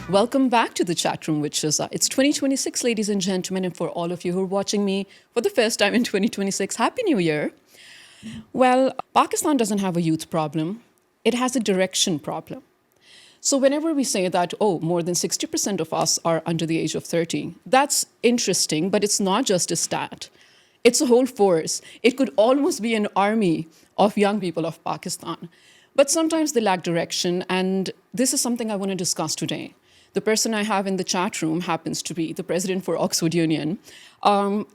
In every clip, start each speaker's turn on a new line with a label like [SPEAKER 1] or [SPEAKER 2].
[SPEAKER 1] Welcome back to the Chatroom with Shizza. It's 2026, ladies and gentlemen, and for all of you who are watching me for the first time in 2026, Happy New Year. Well, Pakistan doesn't have a youth problem. It has a direction problem. So whenever we say that, oh, more than 60% of us are under the age of 30, that's interesting, but it's not just a stat. It's a whole force. It could almost be an army of young people of Pakistan. But sometimes they lack direction, and this is something I want to discuss today. The person I have in the chat room happens to be the president for Oxford Union,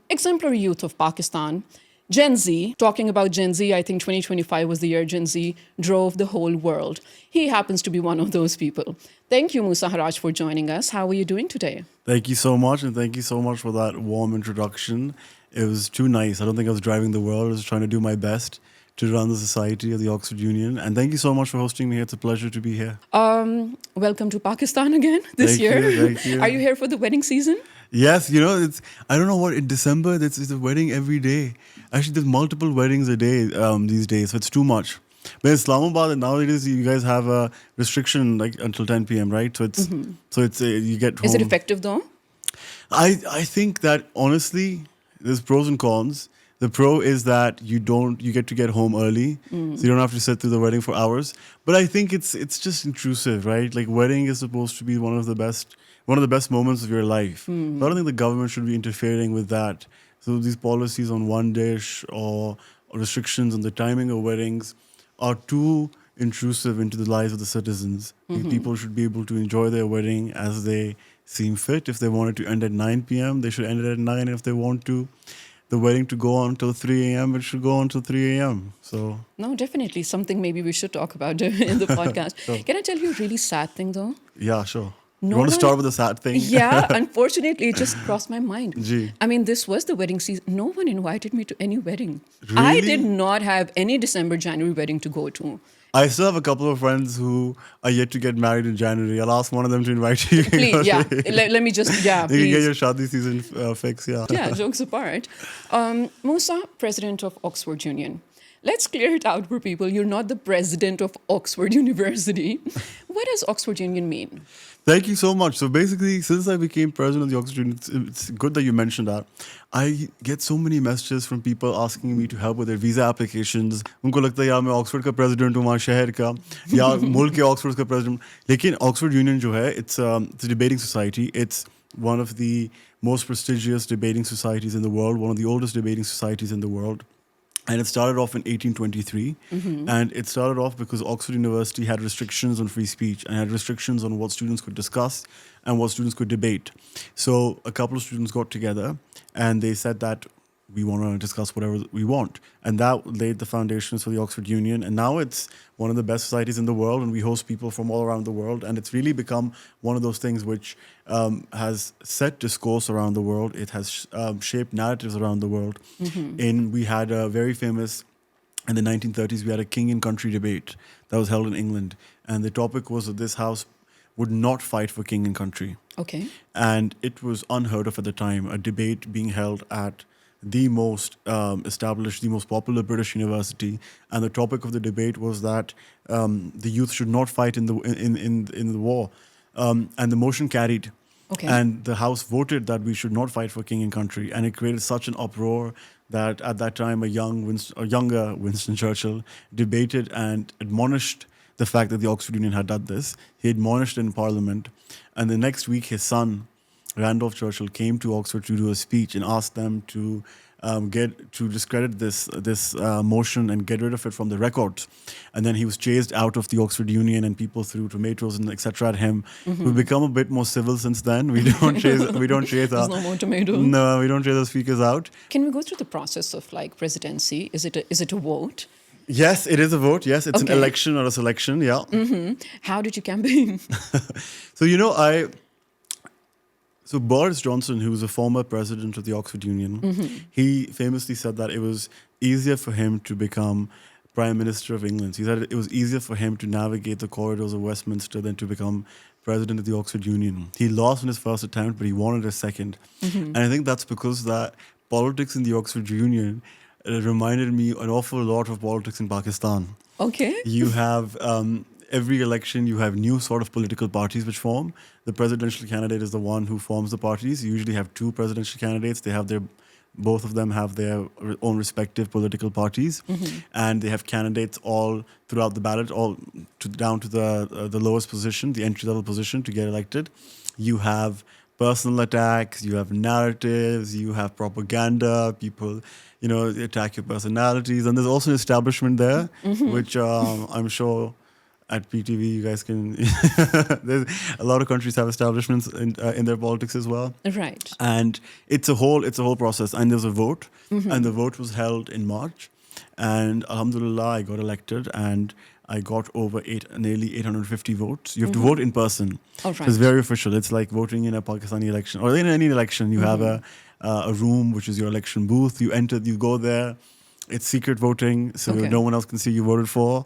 [SPEAKER 1] exemplary youth of Pakistan, Gen Z. Talking about Gen Z, I think 2025 was the year Gen Z drove the whole world. He happens to be one of those people. Thank you, Moosa Harraj, for joining us. How are you doing today?
[SPEAKER 2] Thank you so much, and thank you so much for that warm introduction. It was too nice. I don't think I was driving the world. I was trying to do my best to run the society of the Oxford Union. And thank you so much for hosting me. It's a pleasure to be here.
[SPEAKER 1] Welcome to Pakistan again this year.
[SPEAKER 2] Thank you.
[SPEAKER 1] Are you here for the wedding season?
[SPEAKER 2] Yes, I don't know what, in December, it's a wedding every day. Actually, there's multiple weddings a day these days, so it's too much. But in Islamabad, nowadays, you guys have a restriction like until 10 p.m., right? So it's you get home.
[SPEAKER 1] Is it effective though?
[SPEAKER 2] I think that, honestly, there's pros and cons. The pro is that you get home early, so you don't have to sit through the wedding for hours. But I think it's just intrusive, right? Like, wedding is supposed to be one of the best moments of your life. So I don't think the government should be interfering with that. So these policies on one dish or restrictions on the timing of weddings are too intrusive into the lives of the citizens. People should be able to enjoy their wedding as they seem fit. If they wanted to end at 9 p.m., they should end it at 9. And if they want the wedding to go on until 3 a.m., it should go on until 3 a.m. So
[SPEAKER 1] No, definitely. Something maybe we should talk about in the podcast.
[SPEAKER 2] Sure.
[SPEAKER 1] Can I tell you a really sad thing though?
[SPEAKER 2] Yeah, sure.
[SPEAKER 1] No
[SPEAKER 2] You want to
[SPEAKER 1] one-
[SPEAKER 2] start with the sad thing?
[SPEAKER 1] Yeah, unfortunately, it just crossed my mind.
[SPEAKER 2] Gee.
[SPEAKER 1] I mean, this was the wedding season. No one invited me to any wedding. I
[SPEAKER 2] Really?
[SPEAKER 1] did not have any December, January wedding to go to.
[SPEAKER 2] I still have a couple of friends who are yet to get married in January. I'll ask one of them to invite you.
[SPEAKER 1] Please, yeah. Let me just, yeah,
[SPEAKER 2] You can get
[SPEAKER 1] please.
[SPEAKER 2] your shadi season fix, yeah.
[SPEAKER 1] Yeah, jokes apart. Moosa, president of Oxford Union. Let's clear it out for people. You're not the president of Oxford University. What does Oxford Union mean?
[SPEAKER 2] Thank you so much. So basically, since I became president of the Oxford Union, it's good that you mentioned that. I get so many messages from people asking me to help with their visa applications. उनको लगता है यार मैं Oxford का president हूँ वहाँ शहर का या मुल्क के ऑक्सफोर्ड का प्रेसिडेंट. लेकिन ऑक्सफोर्ड यूनियन जो है, it's a debating society. It's one of the most prestigious debating societies in the world, one of the oldest debating societies in the world. And it started off in 1823. And it started off because Oxford University had restrictions on free speech and had restrictions on what students could discuss and what students could debate. So a couple of students got together and they said that we want to discuss whatever we want. And that laid the foundations for the Oxford Union. And now it's one of the best societies in the world, and we host people from all around the world. And it's really become one of those things which has set discourse around the world. It has shaped narratives around the world. We had a very famous, in the 1930s, we had a king and country debate that was held in England. And the topic was that this house would not fight for king and country.
[SPEAKER 1] Okay.
[SPEAKER 2] And it was unheard of at the time, a debate being held at the most established, the most popular British university, and the topic of the debate was that the youth should not fight in the war, and the motion carried.
[SPEAKER 1] Okay.
[SPEAKER 2] And the House voted that we should not fight for king and country, and it created such an uproar that at that time a younger Winston Churchill debated and admonished the fact that the Oxford Union had done this. He admonished in Parliament, and the next week his son, Randolph Churchill, came to Oxford to do a speech and asked them to discredit this motion and get rid of it from the records. And then he was chased out of the Oxford Union, and people threw tomatoes and etc. at him. We've become a bit more civil since then. We don't chase.
[SPEAKER 1] There's no more tomato.
[SPEAKER 2] No, we don't chase the speakers out.
[SPEAKER 1] Can we go through the process of like presidency? Is it a vote?
[SPEAKER 2] Yes, it is a vote. Yes, it's an
[SPEAKER 1] Okay.
[SPEAKER 2] election or a selection. Yeah.
[SPEAKER 1] How did you campaign?
[SPEAKER 2] So So Boris Johnson, who was a former president of the Oxford Union, he famously said that it was easier for him to become Prime Minister of England. He said it was easier for him to navigate the corridors of Westminster than to become president of the Oxford Union. He lost in his first attempt, but he won it a second. And I think that's because that politics in the Oxford Union reminded me an awful lot of politics in Pakistan.
[SPEAKER 1] Okay.
[SPEAKER 2] You have every election you have new sort of political parties which form. The presidential candidate is the one who forms the parties. You usually have two presidential candidates. Both of them have their own respective political parties, and they have candidates all throughout the ballot, down to the lowest position, the entry level position to get elected. You have personal attacks, you have narratives, you have propaganda. People, attack your personalities, and there's also an establishment there, which I'm sure at PTV you guys can. There's a lot of countries have establishments in their politics as well.
[SPEAKER 1] Right.
[SPEAKER 2] And it's a whole process. And there's a vote, and the vote was held in March, and Alhamdulillah, I got elected, and I got nearly 850 votes. You have to vote in person.
[SPEAKER 1] Oh, right.
[SPEAKER 2] So it's very official. It's like voting in a Pakistani election or in any election. You have a room which is your election booth. You enter, you go there. It's secret voting, so
[SPEAKER 1] Okay.
[SPEAKER 2] no one else can see you voted for.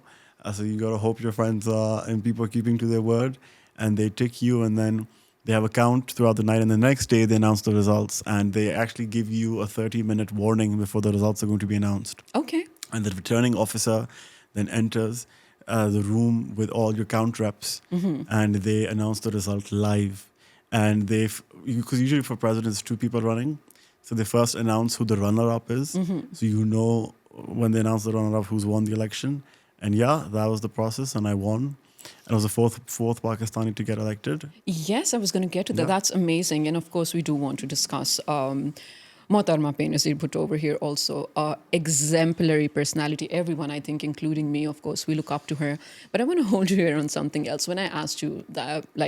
[SPEAKER 2] So you got to hope your friends and people are keeping to their word, and they tick you, and then they have a count throughout the night, and the next day they announce the results, and they actually give you a 30-minute warning before the results are going to be announced.
[SPEAKER 1] Okay.
[SPEAKER 2] And the returning officer then enters the room with all your count reps, and they announce the result live. And because usually for presidents, two people running, so they first announce who the runner-up is, so you know when they announce the runner-up who's won the election. And yeah, that was the process, and I won. And I was the fourth Pakistani to get elected.
[SPEAKER 1] Yes, I was going to get to that.
[SPEAKER 2] Yeah.
[SPEAKER 1] That's amazing. And of course, we do want to discuss Mohtarma Benazir Bhutto over here also. Exemplary personality. Everyone, I think, including me, of course, we look up to her. But I want to hold you here on something else. When I asked you,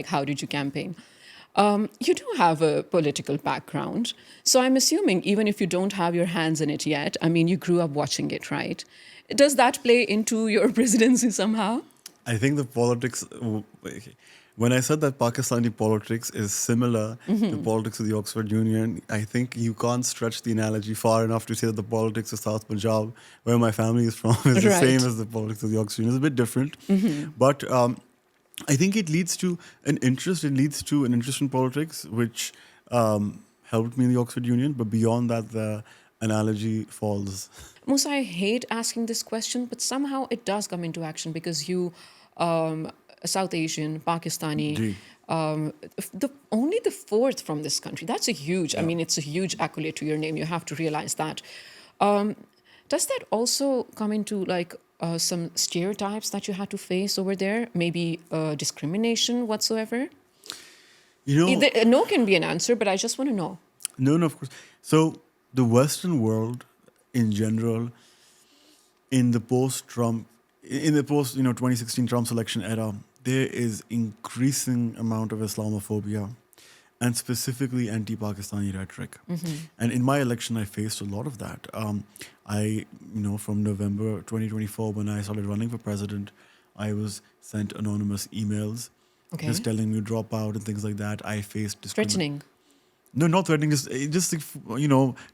[SPEAKER 1] how did you campaign? You do have a political background. So I'm assuming even if you don't have your hands in it yet, I mean, you grew up watching it, right? Does that play into your presidency somehow?
[SPEAKER 2] I think the politics, when I said that Pakistani politics is similar to politics of the Oxford Union, I think you can't stretch the analogy far enough to say that the politics of South Punjab, where my family is from, is the
[SPEAKER 1] Right.
[SPEAKER 2] same as the politics of the Oxford Union. It's a bit different. But I think it leads to an interest. It leads to an interest in politics, which helped me in the Oxford Union. But beyond that, the analogy falls.
[SPEAKER 1] Moosa, I hate asking this question, but somehow it does come into action because you, South Asian, Pakistani,
[SPEAKER 2] Ji.
[SPEAKER 1] only the fourth from this country. That's a huge, I mean, it's a huge accolade to your name. You have to realize that. Does that also come into some stereotypes that you had to face over there? Maybe discrimination whatsoever? No can be an answer, but I just want to know.
[SPEAKER 2] No, of course. So the Western world, in general, in the post-Trump, 2016 Trump selection era, there is increasing amount of Islamophobia, and specifically anti-Pakistani rhetoric. And in my election, I faced a lot of that. From November 2024, when I started running for president, I was sent anonymous emails just telling me to drop out and things like that. I faced discrimination.
[SPEAKER 1] Threatening.
[SPEAKER 2] No, not threatening. Just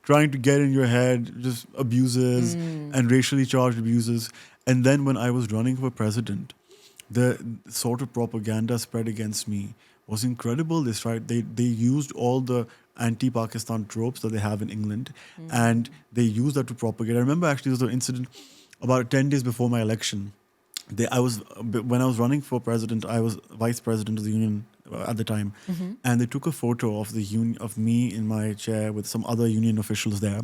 [SPEAKER 2] trying to get in your head, just abuses and racially charged abuses. And then when I was running for president, the sort of propaganda spread against me was incredible. They used all the anti-Pakistan tropes that they have in England, and they used that to propagate. I remember actually there was an incident about 10 days before my election. When I was running for president, I was vice president of the union at the time, and they took a photo of of me in my chair with some other union officials there,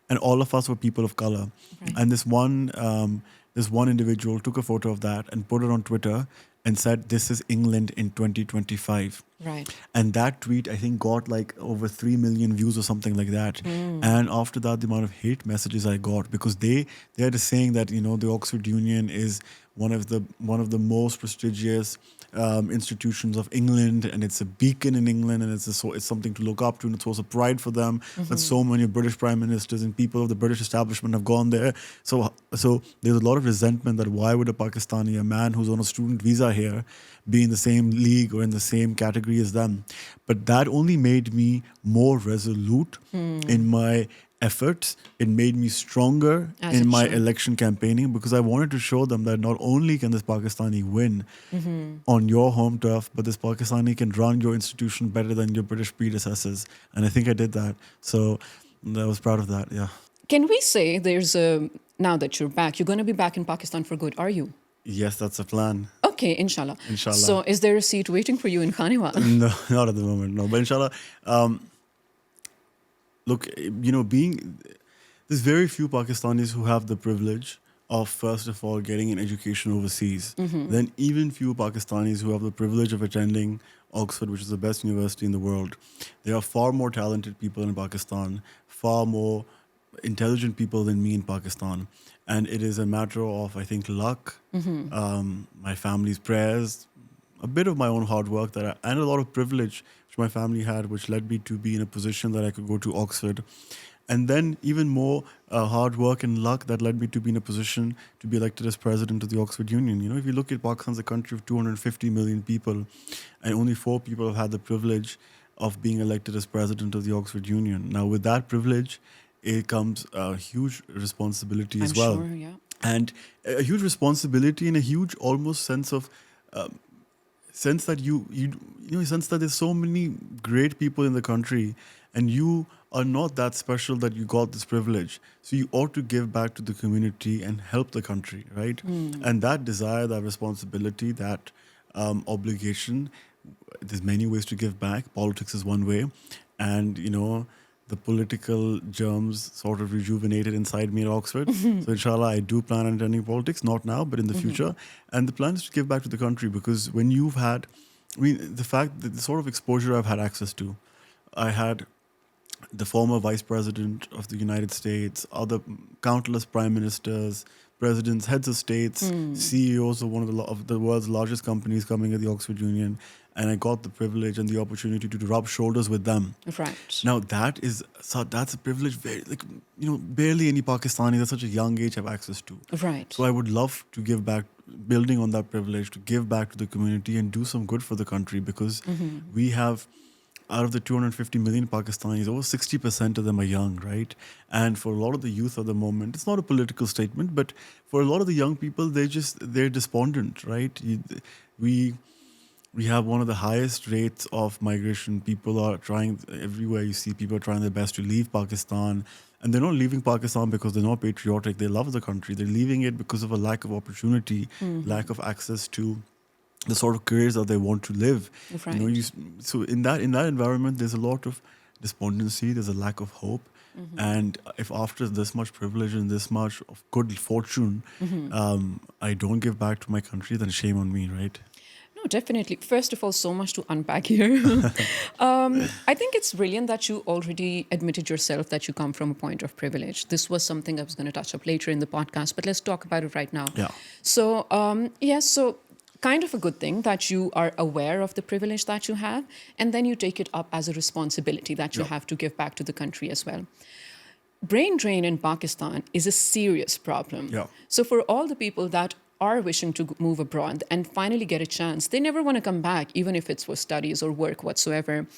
[SPEAKER 2] and all of us were people of color.
[SPEAKER 1] Right.
[SPEAKER 2] And this one individual took a photo of that and put it on Twitter and said, "This is England in 2025."
[SPEAKER 1] Right.
[SPEAKER 2] And that tweet, I think, got over 3 million views or something like that. And after that, the amount of hate messages I got, because they are just saying that the Oxford Union is one of the most prestigious institutions of England, and it's a beacon in England, and it's something to look up to, and it's a source of pride for them. That so many British prime ministers and people of the British establishment have gone there. So there's a lot of resentment that why would a Pakistani, a man who's on a student visa here, be in the same league or in the same category as them. But that only made me more resolute in my efforts. It made me stronger
[SPEAKER 1] As
[SPEAKER 2] in
[SPEAKER 1] it
[SPEAKER 2] my
[SPEAKER 1] should.
[SPEAKER 2] election campaigning, because I wanted to show them that not only can this Pakistani win on your home turf, but this Pakistani can run your institution better than your British predecessors. And I think I did that. So I was proud of that, yeah.
[SPEAKER 1] Can we say now that you're back, you're going to be back in Pakistan for good, are you?
[SPEAKER 2] Yes, that's a plan.
[SPEAKER 1] Okay, inshallah.
[SPEAKER 2] Inshallah.
[SPEAKER 1] So is there a seat waiting for you in Khanewal?
[SPEAKER 2] No, not at the moment, no. But inshallah, look, there's very few Pakistanis who have the privilege of, first of all, getting an education overseas. Then even few Pakistanis who have the privilege of attending Oxford, which is the best university in the world. There are far more talented people in Pakistan, far more intelligent people than me in Pakistan. And it is a matter of, I think, luck, my family's prayers, a bit of my own hard work and a lot of privilege which my family had, which led me to be in a position that I could go to Oxford. And then even more hard work and luck that led me to be in a position to be elected as president of the Oxford Union. If you look at Pakistan's a country of 250 million people, and only 4 people have had the privilege of being elected as president of the Oxford Union. Now, with that privilege, it comes a huge responsibility as
[SPEAKER 1] I'm
[SPEAKER 2] well.
[SPEAKER 1] sure, yeah.
[SPEAKER 2] And a huge responsibility and a huge almost sense of sense that sense that there's so many great people in the country and you are not that special that you got this privilege. So you ought to give back to the community and help the country, right? And that desire, that responsibility, that obligation, there's many ways to give back. Politics is one way. And, the political germs sort of rejuvenated inside me at Oxford. So inshallah, I do plan on attending politics, not now, but in the future. And the plan is to give back to the country because when you've had, the fact that the sort of exposure I've had access to, I had the former vice president of the United States, other countless prime ministers, presidents, heads of states, CEOs of one of the world's largest companies coming at the Oxford Union. And I got the privilege and the opportunity to rub shoulders with them.
[SPEAKER 1] Right.
[SPEAKER 2] Now that's a privilege barely any Pakistani at such a young age have access to.
[SPEAKER 1] Right.
[SPEAKER 2] So I would love to give back, building on that privilege, to give back to the community and do some good for the country because we have, out of the 250 million Pakistanis, over 60% of them are young, right? And for a lot of the youth at the moment, it's not a political statement, but for a lot of the young people, they're despondent, right? We have one of the highest rates of migration. People are trying, everywhere you see people are trying their best to leave Pakistan. And they're not leaving Pakistan because they're not patriotic. They love the country. They're leaving it because of a lack of opportunity, lack of access to the sort of careers that they want to live.
[SPEAKER 1] Right.
[SPEAKER 2] So in that environment, there's a lot of despondency. There's a lack of hope. And if after this much privilege and this much of good fortune, I don't give back to my country, then shame on me, right?
[SPEAKER 1] No, definitely. First of all, so much to unpack here. I think it's brilliant that you already admitted yourself that you come from a point of privilege. This was something I was going to touch up later in the podcast, but let's talk about it right now.
[SPEAKER 2] Yeah.
[SPEAKER 1] So, so kind of a good thing that you are aware of the privilege that you have, and then you take it up as a responsibility that you have to give back to the country as well. Brain drain in Pakistan is a serious problem.
[SPEAKER 2] Yeah.
[SPEAKER 1] So for all the people that are wishing to move abroad and finally get a chance, they never want to come back, even if it's for studies or work whatsoever.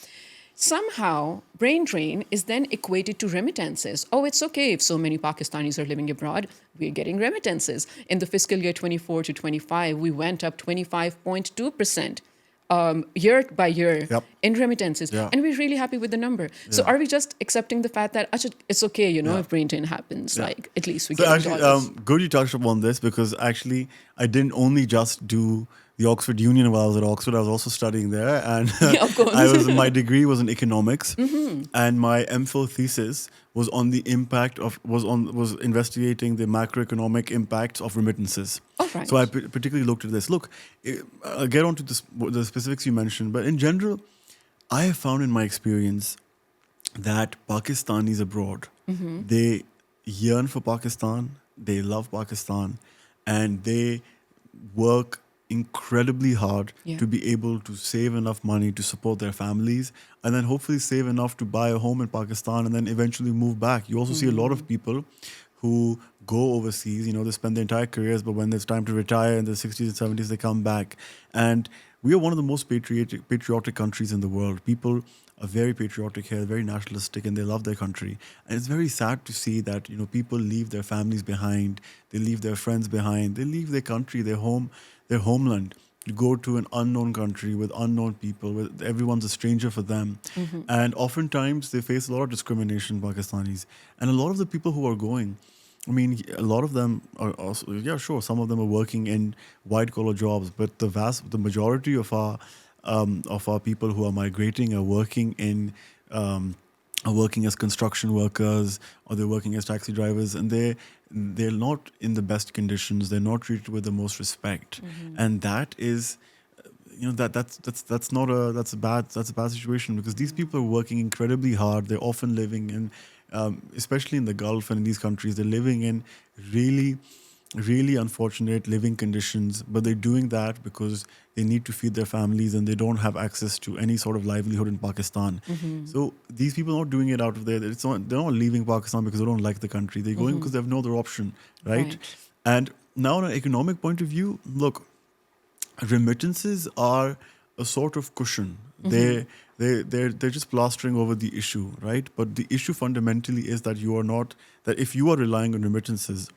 [SPEAKER 1] Somehow, brain drain is then equated to remittances. Oh, it's okay if so many Pakistanis are living abroad, we're getting remittances. In the fiscal year 24 to 25, we went up 25.2%. Year by year in remittances.
[SPEAKER 2] Yeah.
[SPEAKER 1] And we're really happy with the number. So are we just accepting the fact that it's okay, if brain drain happens, like at least we
[SPEAKER 2] So
[SPEAKER 1] get
[SPEAKER 2] actually,
[SPEAKER 1] dollars.
[SPEAKER 2] good you touched upon this because actually I didn't only just do the Oxford Union while I was at Oxford. I was also studying there, and
[SPEAKER 1] Yeah, of course.
[SPEAKER 2] my degree was in economics, and my MPhil thesis was on the impact of was investigating the macroeconomic impacts of remittances.
[SPEAKER 1] Oh, right.
[SPEAKER 2] So I particularly looked at this. Look, I'll get on to the specifics you mentioned, but in general, I have found in my experience that Pakistanis abroad, they yearn for Pakistan, they love Pakistan, and they work incredibly hard to be able to save enough money to support their families and then hopefully save enough to buy a home in Pakistan and then eventually move back. You also see a lot of people who go overseas, they spend their entire careers, but when it's time to retire in the 60s and 70s, they come back. And we are one of the most patriotic countries in the world. People are very patriotic here, very nationalistic, and they love their country. And it's very sad to see that, people leave their families behind, they leave their friends behind, they leave their country, their home, their homeland, to go to an unknown country with unknown people, where everyone's a stranger for them. And oftentimes they face a lot of discrimination, Pakistanis. And a lot of the people who are going, I mean, a lot of them are also, yeah, sure, some of them are working in white collar jobs, but the majority of our people who are migrating um, are working as construction workers, or they're working as taxi drivers, and they're not in the best conditions. They're not treated with the most respect, and that is, that's not a that's a bad situation, because these people are working incredibly hard. They're often living in, especially in the Gulf and in these countries, they're living in really really unfortunate living conditions, but they're doing that because they need to feed their families, and they don't have access to any sort of livelihood in Pakistan. So these people are not doing it out of there. They're not leaving Pakistan because they don't like the country. They're going because they have no other option, right?
[SPEAKER 1] Right.
[SPEAKER 2] And now, on an economic point of view, look, remittances are a sort of cushion. They're just plastering over the issue, right? But the issue fundamentally is that that if you are relying on remittances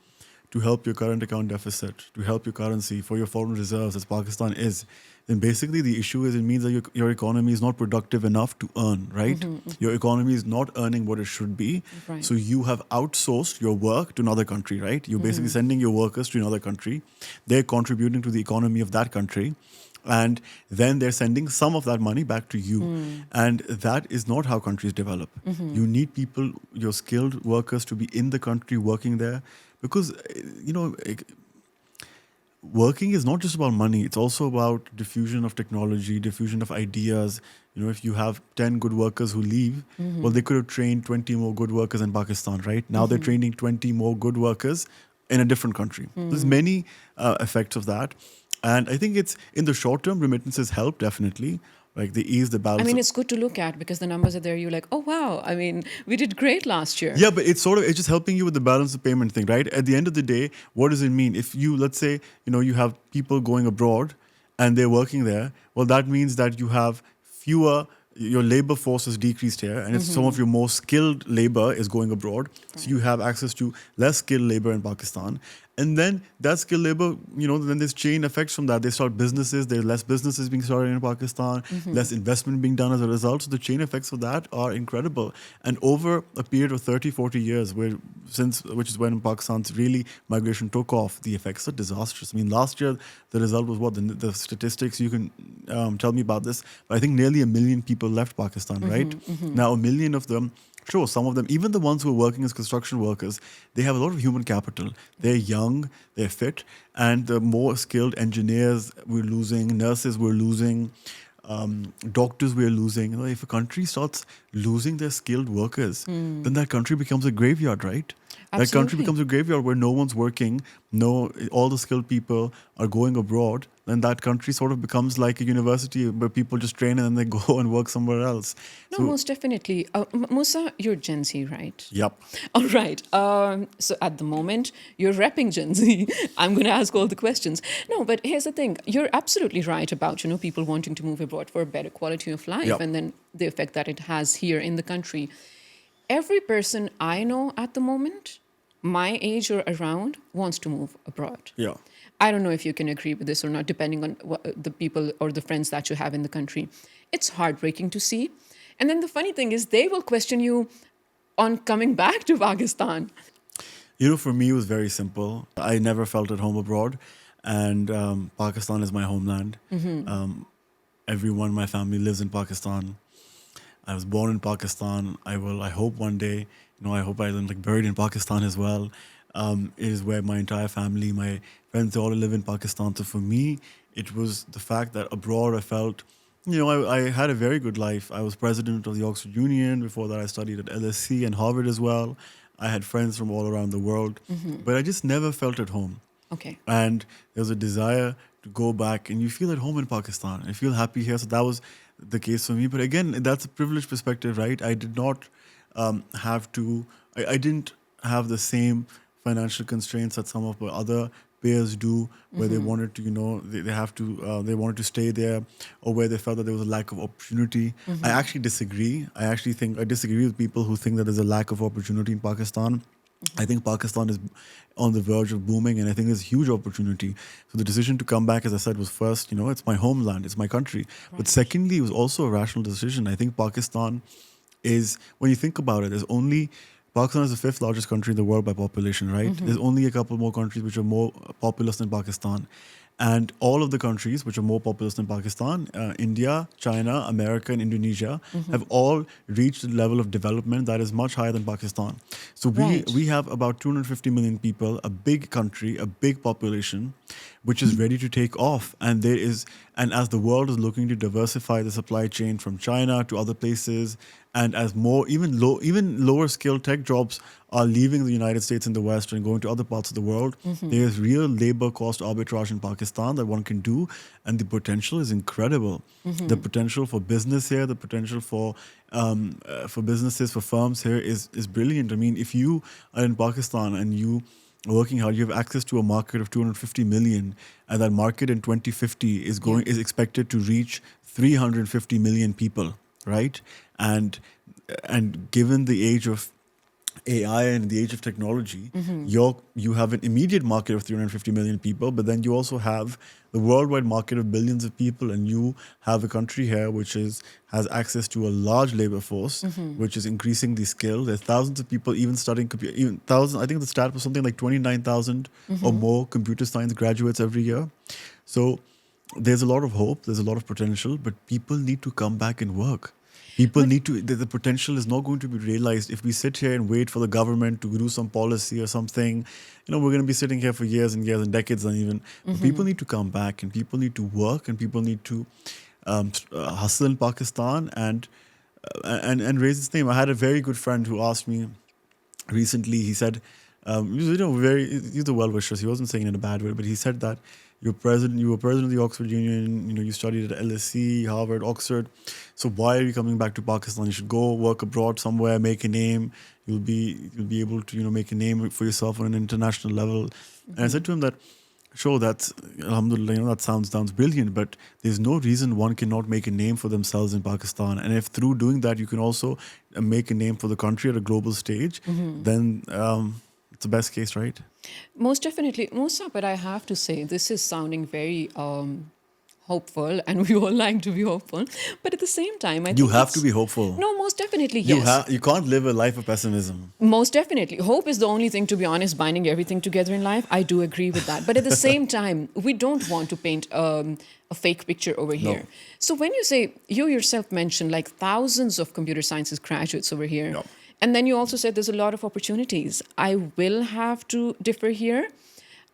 [SPEAKER 2] to help your current account deficit, to help your currency for your foreign reserves, as Pakistan is, then basically the issue is, it means that your economy is not productive enough to earn, right? Your economy is not earning what it should be.
[SPEAKER 1] Right.
[SPEAKER 2] So you have outsourced your work to another country, right? You're basically sending your workers to another country. They're contributing to the economy of that country. And then they're sending some of that money back to you. And that is not how countries develop. You need people, your skilled workers, to be in the country working there, because, working is not just about money. It's also about diffusion of technology, diffusion of ideas. If you have 10 good workers who leave, well, they could have trained 20 more good workers in Pakistan, right? Now they're training 20 more good workers in a different country. There's many effects of that. And I think it's, in the short term, remittances help, definitely. Like, they ease the
[SPEAKER 1] I
[SPEAKER 2] balance.
[SPEAKER 1] mean, it's good to look at because the numbers are there. You're like, oh, wow. I mean, we did great last year.
[SPEAKER 2] Yeah, but it's just helping you with the balance of payment thing, right? At the end of the day, what does it mean? If you, let's say, you have people going abroad and they're working there, well, that means that you have fewer, your labor force is decreased here, and it's some of your more skilled labor is going abroad. So you have access to less skilled labor in Pakistan. And then that skilled labor, then there's chain effects from that. They start businesses, there's less businesses being started in Pakistan, less investment being done as a result. So the chain effects of that are incredible. And over a period of 30, 40 years, which is when Pakistan's really migration took off, the effects are disastrous. I mean, last year, the result was what? The statistics, you can tell me about this, but I think nearly 1 million people left Pakistan, right? Now, 1 million of them, sure, some of them, even the ones who are working as construction workers, they have a lot of human capital. They're young, they're fit, and the more skilled engineers we're losing, nurses we're losing, doctors we're losing. If a country starts losing their skilled workers, then that country becomes a graveyard, right? That country
[SPEAKER 1] Absolutely.
[SPEAKER 2] becomes a graveyard where no one's working, all the skilled people are going abroad, then that country sort of becomes like a university where people just train and then they go and work somewhere else.
[SPEAKER 1] No,
[SPEAKER 2] So,
[SPEAKER 1] most definitely. Musa, you're Gen Z, right?
[SPEAKER 2] yep.
[SPEAKER 1] All right. So at the moment, you're repping Gen Z. I'm going to ask all the questions. No, but here's the thing. You're absolutely right about, people wanting to move abroad for a better quality of life,
[SPEAKER 2] Yep.
[SPEAKER 1] and then the effect that it has here in the country. Every person I know at the moment, my age or around, wants to move abroad.
[SPEAKER 2] Yeah.
[SPEAKER 1] I don't know if you can agree with this or not, depending on the people or the friends that you have in the country. It's heartbreaking to see. And then the funny thing is, they will question you on coming back to Pakistan.
[SPEAKER 2] For me, it was very simple. I never felt at home abroad, and Pakistan is my homeland. Everyone in my family lives in Pakistan. I was born in Pakistan. I hope one day, I hope I'm like buried in Pakistan as well. It is where my entire family, my friends, they all live in Pakistan. So for me, it was the fact that abroad I felt, I had a very good life. I was president of the Oxford Union. Before that, I studied at LSE and Harvard as well. I had friends from all around the world, but I just never felt at home.
[SPEAKER 1] Okay.
[SPEAKER 2] And there was a desire to go back, and you feel at home in Pakistan. I feel happy here. So that was the case for me. But again, that's a privileged perspective, right? I did not have to, I didn't have the same financial constraints that some of my other peers do, where they wanted to, they wanted to stay there, or where they felt that there was a lack of opportunity. I actually disagree. I disagree with people who think that there's a lack of opportunity in Pakistan. I think Pakistan is on the verge of booming, and I think there's huge opportunity. So the decision to come back, as I said, was first, it's my homeland, it's my country. But secondly, it was also a rational decision. I think Pakistan is, when you think about it, there's only Pakistan is the fifth largest country in the world by population, right? There's only a couple more countries which are more populous than Pakistan. And all of the countries which are more populous than Pakistan, India, China, America, and Indonesia, have all reached a level of development that is much higher than Pakistan. So
[SPEAKER 1] Right.
[SPEAKER 2] we have about 250 million people, a big country, a big population, which is ready to take off. And as the world is looking to diversify the supply chain from China to other places, and as more even lower skilled tech jobs are leaving the United States and the West and going to other parts of the world, there is real labor cost arbitrage in Pakistan that one can do, and the potential is incredible. The potential for business here, the potential for businesses, for firms here is brilliant. I mean, if you are in Pakistan and you are working hard, you have access to a market of 250 million, and that market in 2050 is expected to reach 350 million people, right? And given the age of AI and the age of technology, you have an immediate market of 350 million people, but then you also have the worldwide market of billions of people, and you have a country here which has access to a large labor force, which is increasing the skill. There's thousands of people even studying computer, even thousands. I think the stat was something like 29,000 or more computer science graduates every year. So there's a lot of hope, there's a lot of potential, but people need to come back and work. People need to, the potential is not going to be realized if we sit here and wait for the government to do some policy or something. We're going to be sitting here for years and years and decades and even. But people need to come back, and people need to work, and people need to hustle in Pakistan and raise its name. I had a very good friend who asked me recently. He said, he's a well-wisher. He wasn't saying it in a bad way, but he said that you were president of the Oxford Union. You studied at LSE, Harvard, Oxford. So why are you coming back to Pakistan? You should go work abroad somewhere, make a name. You'll be able to make a name for yourself on an international level. And I said to him that, sure, that's alhamdulillah, that sounds brilliant, but there's no reason one cannot make a name for themselves in Pakistan. And if through doing that you can also make a name for the country at a global stage, then it's the best case, right?
[SPEAKER 1] Most definitely. Moosa, but I have to say, this is sounding very hopeful, and we all like to be hopeful. But at the same time, I think
[SPEAKER 2] You have to be hopeful.
[SPEAKER 1] No, most definitely, yes.
[SPEAKER 2] You can't live a life of pessimism.
[SPEAKER 1] Most definitely. Hope is the only thing, to be honest, binding everything together in life. I do agree with that. But at the same time, we don't want to paint a fake picture over here.
[SPEAKER 2] No.
[SPEAKER 1] So when you say, you yourself mentioned like thousands of computer sciences graduates over here.
[SPEAKER 2] No.
[SPEAKER 1] And then you also said there's a lot of opportunities. I will have to differ here.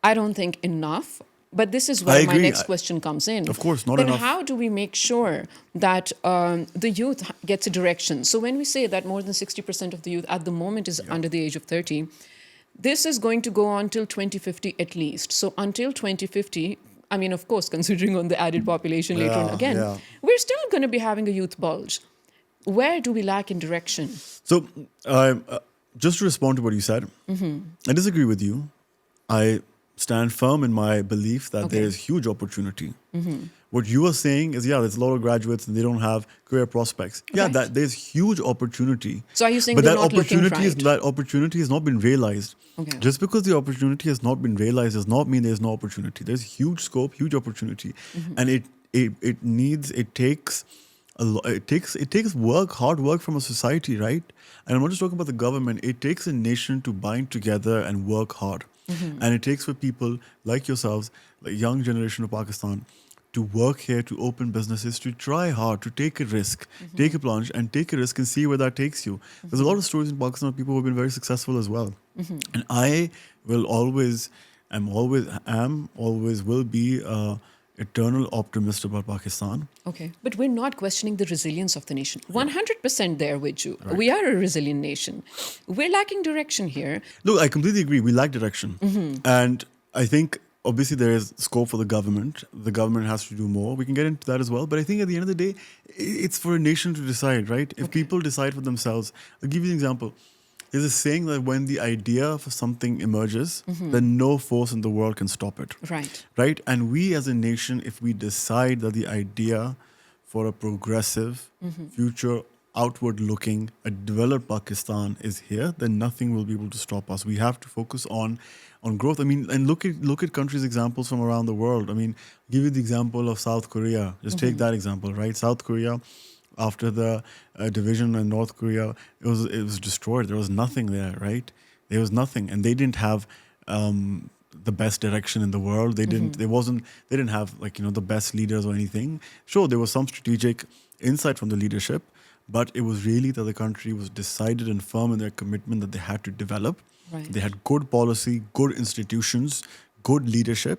[SPEAKER 1] I don't think enough. But this is where my next question comes in.
[SPEAKER 2] Of course, not
[SPEAKER 1] then
[SPEAKER 2] enough.
[SPEAKER 1] How do we make sure that the youth gets a direction? So when we say that more than 60% of the youth at the moment is under the age of 30, this is going to go on till 2050 at least. So until 2050, I mean, of course, considering on the added population later on again, we're still going to be having a youth bulge. Where do we lack in direction?
[SPEAKER 2] So just to respond to what you said, I disagree with you. I stand firm in my belief that there is huge opportunity. What you are saying is, there's a lot of graduates and they don't have career prospects. Yeah,
[SPEAKER 1] Right.
[SPEAKER 2] that there's huge opportunity.
[SPEAKER 1] So are you saying
[SPEAKER 2] but
[SPEAKER 1] they're
[SPEAKER 2] that
[SPEAKER 1] not looking
[SPEAKER 2] opportunity
[SPEAKER 1] right?
[SPEAKER 2] that opportunity has not been realized.
[SPEAKER 1] Okay.
[SPEAKER 2] Just because the opportunity has not been realized does not mean there's no opportunity. There's huge scope, huge opportunity, and it takes work, hard work from a society, right? And I'm not just talking about the government. It takes a nation to bind together and work hard. And it takes for people like yourselves, the young generation of Pakistan, to work here, to open businesses, to try hard, to take a risk, take a plunge and take a risk and see where that takes you. There's a lot of stories in Pakistan of people who have been very successful as well. And I will always will be eternal optimist about Pakistan.
[SPEAKER 1] Okay. But we're not questioning the resilience of the nation. 100% there with you. Right. We are a resilient nation. We're lacking direction here.
[SPEAKER 2] Look, I completely agree. We lack direction. And I think obviously there is scope for the government. The government has to do more. We can get into that as well. But I think at the end of the day, it's for a nation to decide, right? If people decide for themselves, I'll give you an example. There's a saying that when the idea for something emerges, then no force in the world can stop it.
[SPEAKER 1] Right.
[SPEAKER 2] Right? And we as a nation, if we decide that the idea for a progressive, future, outward-looking, a developed Pakistan is here, then nothing will be able to stop us. We have to focus on growth. I mean, and look at countries' examples from around the world. I mean, give you the example of South Korea. Just take that example, right? South Korea, after the division in North Korea, it was destroyed. There was nothing there, right? There was nothing, and they didn't have the best direction in the world. They didn't. They didn't have the best leaders or anything. Sure, there was some strategic insight from the leadership, but it was really that the country was decided and firm in their commitment that they had to develop.
[SPEAKER 1] Right.
[SPEAKER 2] They had good policy, good institutions, good leadership,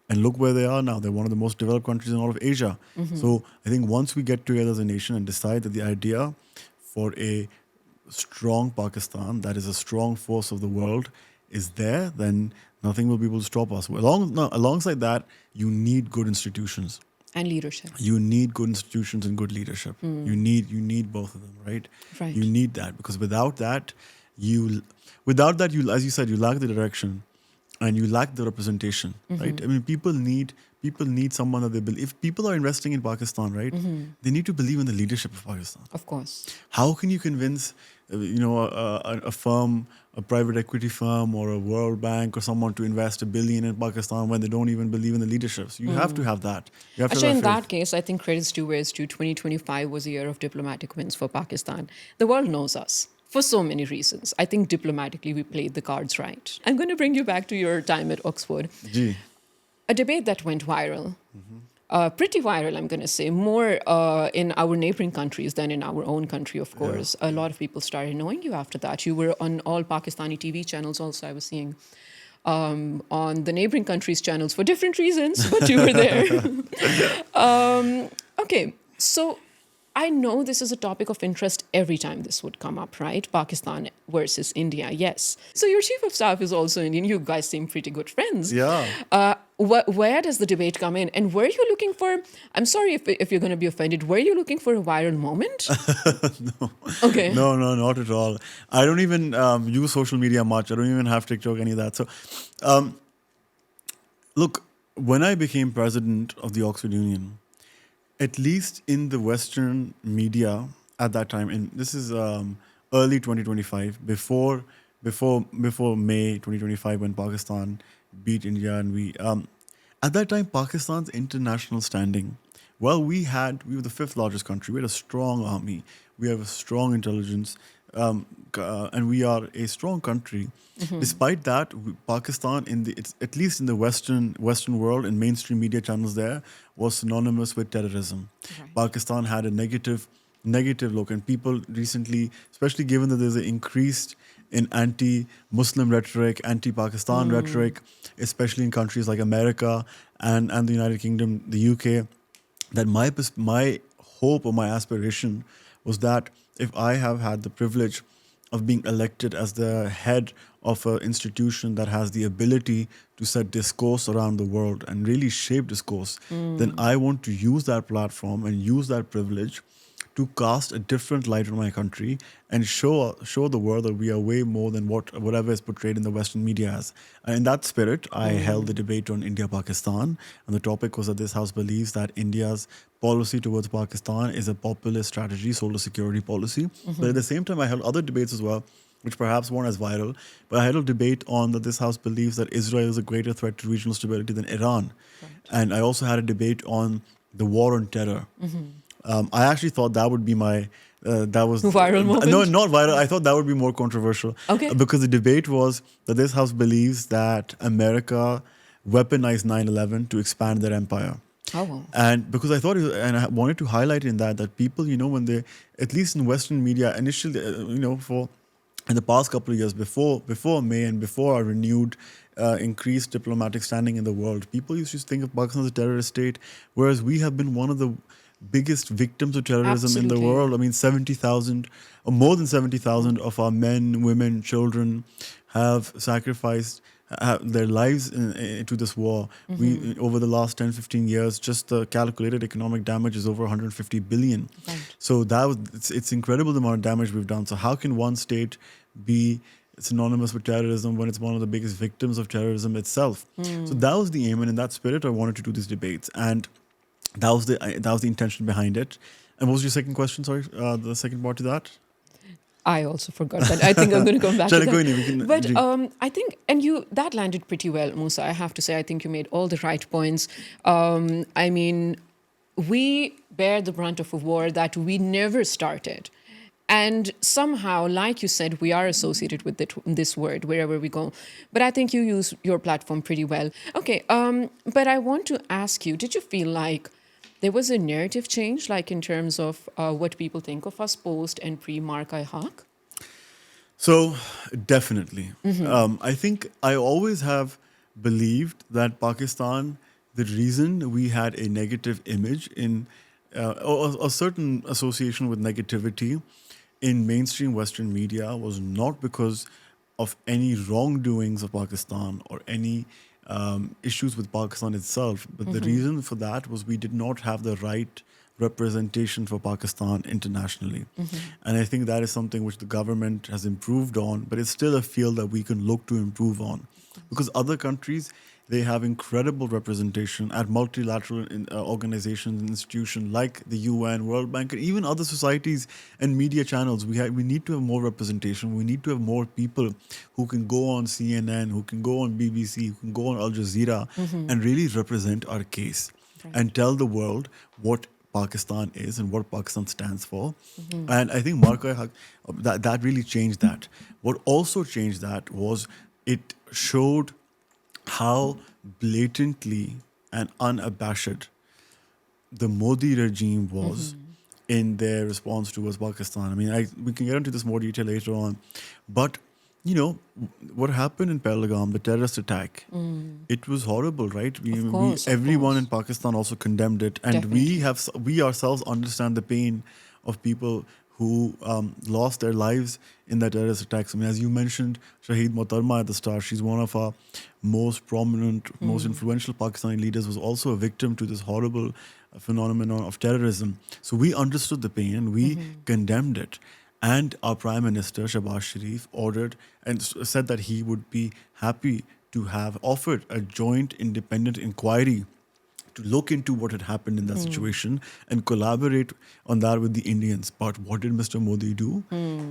[SPEAKER 2] and look where they are now. They're one of the most developed countries in all of Asia. So I think once we get together as a nation and decide that the idea for a strong Pakistan, that is a strong force of the world, is there, then nothing will be able to stop us. Alongside that, you need good institutions.
[SPEAKER 1] And leadership.
[SPEAKER 2] You need good institutions and good leadership. You need both of them, right?
[SPEAKER 1] Right.
[SPEAKER 2] You need that, because without that, you, as you said, you lack the direction, and you lack the representation, right? I mean, people need someone that they believe. If people are investing in Pakistan, right, they need to believe in the leadership of Pakistan.
[SPEAKER 1] Of course.
[SPEAKER 2] How can you convince, a firm, a private equity firm, or a World Bank or someone to invest $1 billion in Pakistan when they don't even believe in the leadership? So you have to have that. You have to
[SPEAKER 1] Actually,
[SPEAKER 2] have
[SPEAKER 1] in
[SPEAKER 2] faith.
[SPEAKER 1] that case, I think credits due where it's due. 2025 was a year of diplomatic wins for Pakistan. The world knows us for so many reasons. I think diplomatically we played the cards right. I'm going to bring you back to your time at Oxford.
[SPEAKER 2] Gee.
[SPEAKER 1] A debate that went viral. Pretty viral, I'm going to say, more in our neighboring countries than in our own country, of course. A lot of people started knowing you after that. You were on all Pakistani TV channels also, I was seeing. On the neighboring countries' channels for different reasons, but you were there. Okay, so I know this is a topic of interest every time this would come up, right? Pakistan versus India, yes. So your chief of staff is also Indian. You guys seem pretty good friends.
[SPEAKER 2] Yeah.
[SPEAKER 1] Where does the debate come in? And were you looking for, I'm sorry if you're going to be offended, were you looking for a viral moment?
[SPEAKER 2] No.
[SPEAKER 1] Okay.
[SPEAKER 2] No, not at all. I don't even use social media much. I don't even have TikTok, any of that. So, look, when I became president of the Oxford Union, at least in the Western media at that time, and this is early 2025, before May 2025, when Pakistan beat India, and we at that time Pakistan's international standing. Well, we were the fifth largest country. We had a strong army. We have a strong intelligence, and we are a strong country. Despite that, Pakistan, at least in the Western world, in mainstream media channels, there was synonymous with terrorism.
[SPEAKER 1] Right.
[SPEAKER 2] Pakistan had a negative look, and people recently, especially given that there's an increased in anti-Muslim rhetoric, anti-Pakistan rhetoric, especially in countries like America and the United Kingdom, the UK, that my hope or my aspiration was that if I have had the privilege of being elected as the head of an institution that has the ability to set discourse around the world and really shape discourse, then I want to use that platform and use that privilege to cast a different light on my country and show the world that we are way more than whatever is portrayed in the Western media as. And in that spirit, I held the debate on India-Pakistan, and the topic was that this House believes that India's policy towards Pakistan is a populist strategy, sold a security policy. But at the same time, I held other debates as well, which perhaps weren't as viral. But I had a debate on that this House believes that Israel is a greater threat to regional stability than Iran.
[SPEAKER 1] Right.
[SPEAKER 2] And I also had a debate on the war on terror. I actually thought that would be my that was
[SPEAKER 1] Viral moment?
[SPEAKER 2] No, not viral. I thought that would be more controversial.
[SPEAKER 1] Okay.
[SPEAKER 2] Because the debate was that this House believes that America weaponized 9/11 to expand their empire.
[SPEAKER 1] Oh, wow.
[SPEAKER 2] And because I thought, and I wanted to highlight in that people, when they, at least in Western media, initially, in the past couple of years, before May and before our renewed increased diplomatic standing in the world, people used to think of Pakistan as a terrorist state, whereas we have been one of the biggest victims of terrorism in the
[SPEAKER 1] Absolutely.
[SPEAKER 2] world. I mean, 70,000 or more than 70,000 of our men, women, children have sacrificed their lives into this war. We, over the last 10, 15 years, just the calculated economic damage is over 150 billion.
[SPEAKER 1] Right.
[SPEAKER 2] So it's incredible the amount of damage we've done. So how can one state be synonymous with terrorism when it's one of the biggest victims of terrorism itself? So that was the aim, and in that spirit, I wanted to do these debates, and that was the intention behind it. And what was your second question? Sorry, the second part to that.
[SPEAKER 1] I also forgot that. I think I'm going to come back to that. But I think, and that landed pretty well, Moosa. I have to say, I think you made all the right points. I mean, we bear the brunt of a war that we never started. And somehow, like you said, we are associated with this word wherever we go. But I think you use your platform pretty well. Okay, but I want to ask you, did you feel like there was a narrative change, like in terms of what people think of us post and pre-Mark-I Haq?
[SPEAKER 2] So, definitely. I think I always have believed that Pakistan, the reason we had a negative image in or a certain association with negativity in mainstream Western media was not because of any wrongdoings of Pakistan or any issues with Pakistan itself, but the reason for that was we did not have the right representation for Pakistan internationally. And I think that is something which the government has improved on, but it's still a field that we can look to improve on. Because other countries, they have incredible representation at multilateral organizations and institutions like the UN, World Bank, and even other societies and media channels. We need to have more representation. We need to have more people who can go on CNN, who can go on BBC, who can go on Al Jazeera and really represent our case and tell the world what Pakistan is and what Pakistan stands for. And I think Mark-I Haq, that really changed that. What also changed that was it showed how blatantly and unabashed the Modi regime was in their response towards Pakistan. I mean, we can get into this more detail later on, but you know what happened in Pahalgam, the terrorist attack. It was horrible, right? Everyone in Pakistan also condemned it, and we ourselves understand the pain of people who lost their lives in that terrorist attacks. I mean, as you mentioned, Shaheed Mohtarma at the start, she's one of our most prominent, most influential Pakistani leaders, was also a victim to this horrible phenomenon of terrorism. So we understood the pain and we condemned it. And our Prime Minister, Shahbaz Sharif, ordered and said that he would be happy to have offered a joint independent inquiry to look into what had happened in that situation and collaborate on that with the Indians. But what did Mr. Modi do?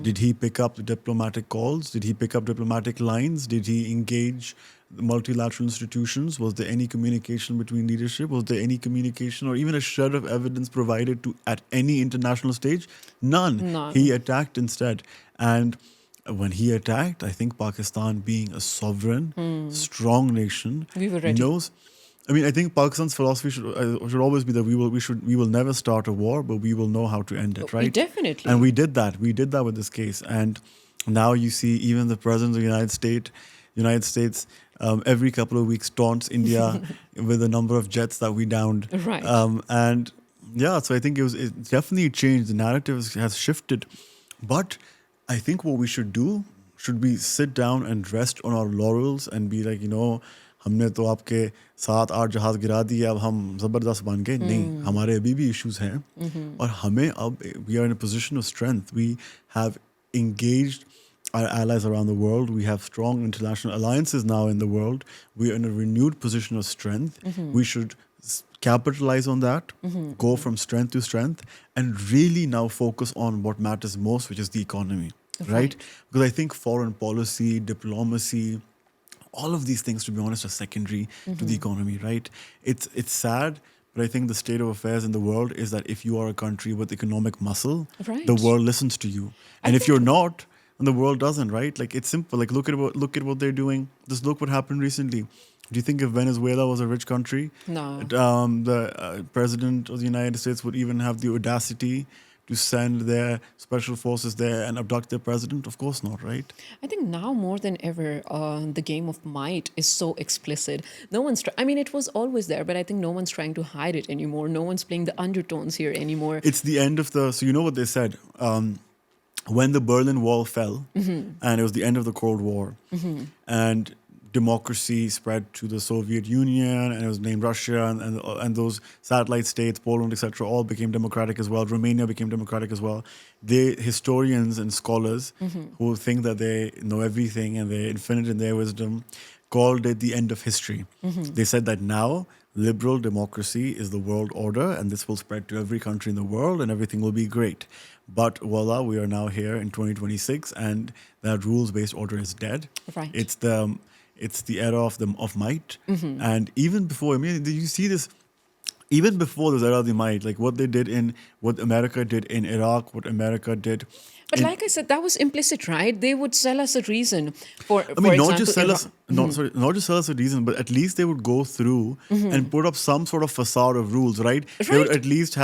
[SPEAKER 2] Did he pick up the diplomatic calls? Did he pick up diplomatic lines? Did he engage the multilateral institutions? Was there any communication between leadership? Was there any communication or even a shred of evidence provided to at any international stage? None. He attacked instead. And when he attacked, I think Pakistan, being a sovereign, strong nation,
[SPEAKER 1] we were ready.
[SPEAKER 2] knows. I mean, I think Pakistan's philosophy should always be that we will never start a war, but we will know how to end it, right?
[SPEAKER 1] Definitely.
[SPEAKER 2] And we did that. We did that with this case. And now you see even the president of the United States, every couple of weeks taunts India with the number of jets that we downed.
[SPEAKER 1] Right.
[SPEAKER 2] And yeah, so I think it definitely changed. The narrative has shifted. But I think what we should do should be sit down and rest on our laurels and be like, हमने तो आपके 7-8 जहाज गिरा दिए, अब हम ज़बरदस्त बन गए. नहीं, हमारे अभी भी issues हैं और हमें अब we are in a position of strength. We have engaged our allies around the world. We have strong international alliances now in the world. We are in a renewed position of strength. We should capitalize on that, go from strength to strength, and really now focus on what matters most, which is the economy, right? Because I think foreign policy, diplomacy, all of these things, to be honest, are secondary to the economy, right? It's sad, but I think the state of affairs in the world is that if you are a country with economic muscle, the world listens to you. And if you're not, then the world doesn't, right? Like, it's simple. Like, look at what they're doing. Just look what happened recently. Do you think if Venezuela was a rich country, the president of the United States would even have the audacity to send their special forces there and abduct their president? Of course not, right?
[SPEAKER 1] I think now more than ever, the game of might is so explicit. No one's I mean, it was always there, but I think no one's trying to hide it anymore. No one's playing the undertones here anymore.
[SPEAKER 2] It's the end of so you know what they said? When the Berlin Wall fell, and it was the end of the Cold War, and democracy spread to the Soviet Union, and it was named Russia, and those satellite states, Poland, etc., all became democratic as well. Romania became democratic as well. The historians and scholars who think that they know everything and they're infinite in their wisdom called it the end of history. They said that now liberal democracy is the world order, and this will spread to every country in the world, and everything will be great. But voila, we are now here in 2026, and that rules-based order is dead.
[SPEAKER 1] Right.
[SPEAKER 2] It's the era of might. And even before, I mean, you see this even before this era of the might, like what America did in Iraq, what America did
[SPEAKER 1] But
[SPEAKER 2] in,
[SPEAKER 1] like I said, that was implicit, right? They would sell us a reason.
[SPEAKER 2] I
[SPEAKER 1] For
[SPEAKER 2] mean, not just
[SPEAKER 1] example,
[SPEAKER 2] sell us,
[SPEAKER 1] Iran.
[SPEAKER 2] not sorry, not just sell us a reason, but at least they would go through and put up some sort of facade of rules, right? They would
[SPEAKER 1] Right.
[SPEAKER 2] at least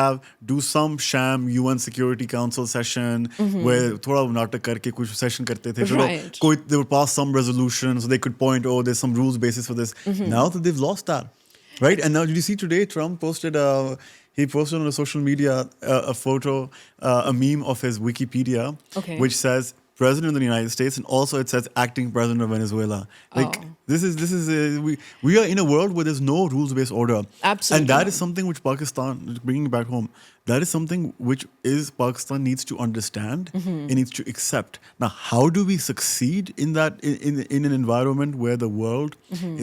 [SPEAKER 2] do some sham UN Security Council session where थोड़ा नाटक करके कुछ session करते थे, चलो
[SPEAKER 1] Right.
[SPEAKER 2] they would pass some resolution so they could point, oh, there's some rules basis for this. Now that they've lost that, right? And now, did you see today Trump posted he posted on the social media a photo, a meme of his Wikipedia,
[SPEAKER 1] Okay.
[SPEAKER 2] which says President of the United States, and also it says acting President of Venezuela. Like
[SPEAKER 1] Oh.
[SPEAKER 2] we are in a world where there's no rules-based order, and
[SPEAKER 1] Absolutely
[SPEAKER 2] that is
[SPEAKER 1] none.
[SPEAKER 2] something which Pakistan, bringing it back home, that is something which is Pakistan needs to understand, it needs to accept. Now, how do we succeed in that in an environment where the world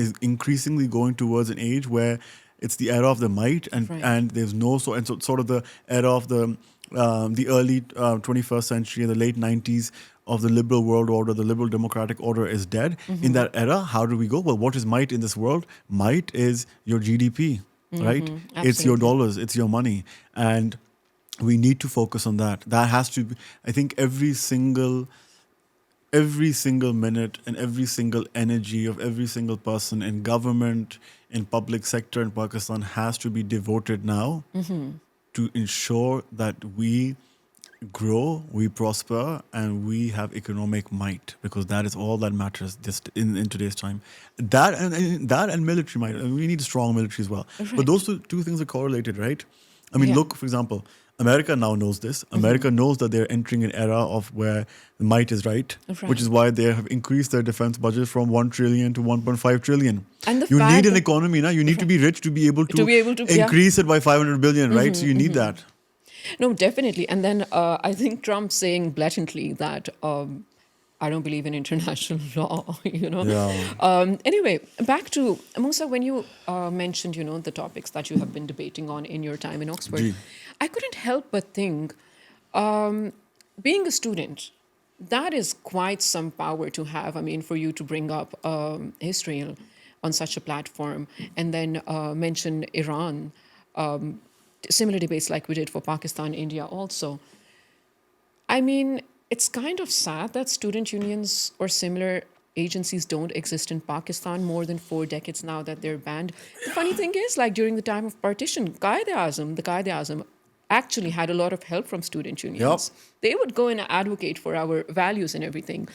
[SPEAKER 2] is increasingly going towards an age where it's the era of the might,
[SPEAKER 1] Right.
[SPEAKER 2] and there's no so sort of the era of the early 21st century and the late 90s of the liberal world order, the liberal democratic order is dead. In that era, how do we go? Well, what is might in this world? Might is your GDP, right? It's your
[SPEAKER 1] Absolutely.
[SPEAKER 2] dollars, it's your money. And we need to focus on that. That has to be, I think every single minute and every single energy of every single person in government, in public sector in Pakistan has to be devoted now to ensure that we grow, we prosper, and we have economic might, because that is all that matters just in today's time. That and military might. And we need a strong military as well. But
[SPEAKER 1] Right.
[SPEAKER 2] those two things are correlated, right? I mean,
[SPEAKER 1] Yeah.
[SPEAKER 2] look, for example, America now knows this. America knows that they're entering an era of where the might is right,
[SPEAKER 1] Right.
[SPEAKER 2] which is why they have increased their defense budget from 1 trillion to 1.5 trillion.
[SPEAKER 1] And the
[SPEAKER 2] You
[SPEAKER 1] fact
[SPEAKER 2] need an
[SPEAKER 1] that-
[SPEAKER 2] economy now. You need to be rich to be able
[SPEAKER 1] To be able to- yeah.
[SPEAKER 2] increase it by 500 billion, right? So you need that.
[SPEAKER 1] No, definitely. And then I think Trump saying blatantly that I don't believe in international law,
[SPEAKER 2] Yeah.
[SPEAKER 1] Anyway, back to Moosa, when you mentioned, the topics that you have been debating on in your time in Oxford,
[SPEAKER 2] Ji.
[SPEAKER 1] I couldn't help but think, being a student, that is quite some power to have. I mean, for you to bring up history on such a platform and then mention Iran, similar debates like we did for Pakistan, India also. I mean, it's kind of sad that student unions or similar agencies don't exist in Pakistan more than 4 decades now that they're banned. The funny thing is, like during the time of partition, the Qaeda-Azam actually had a lot of help from student unions. They would go and advocate for our values and everything.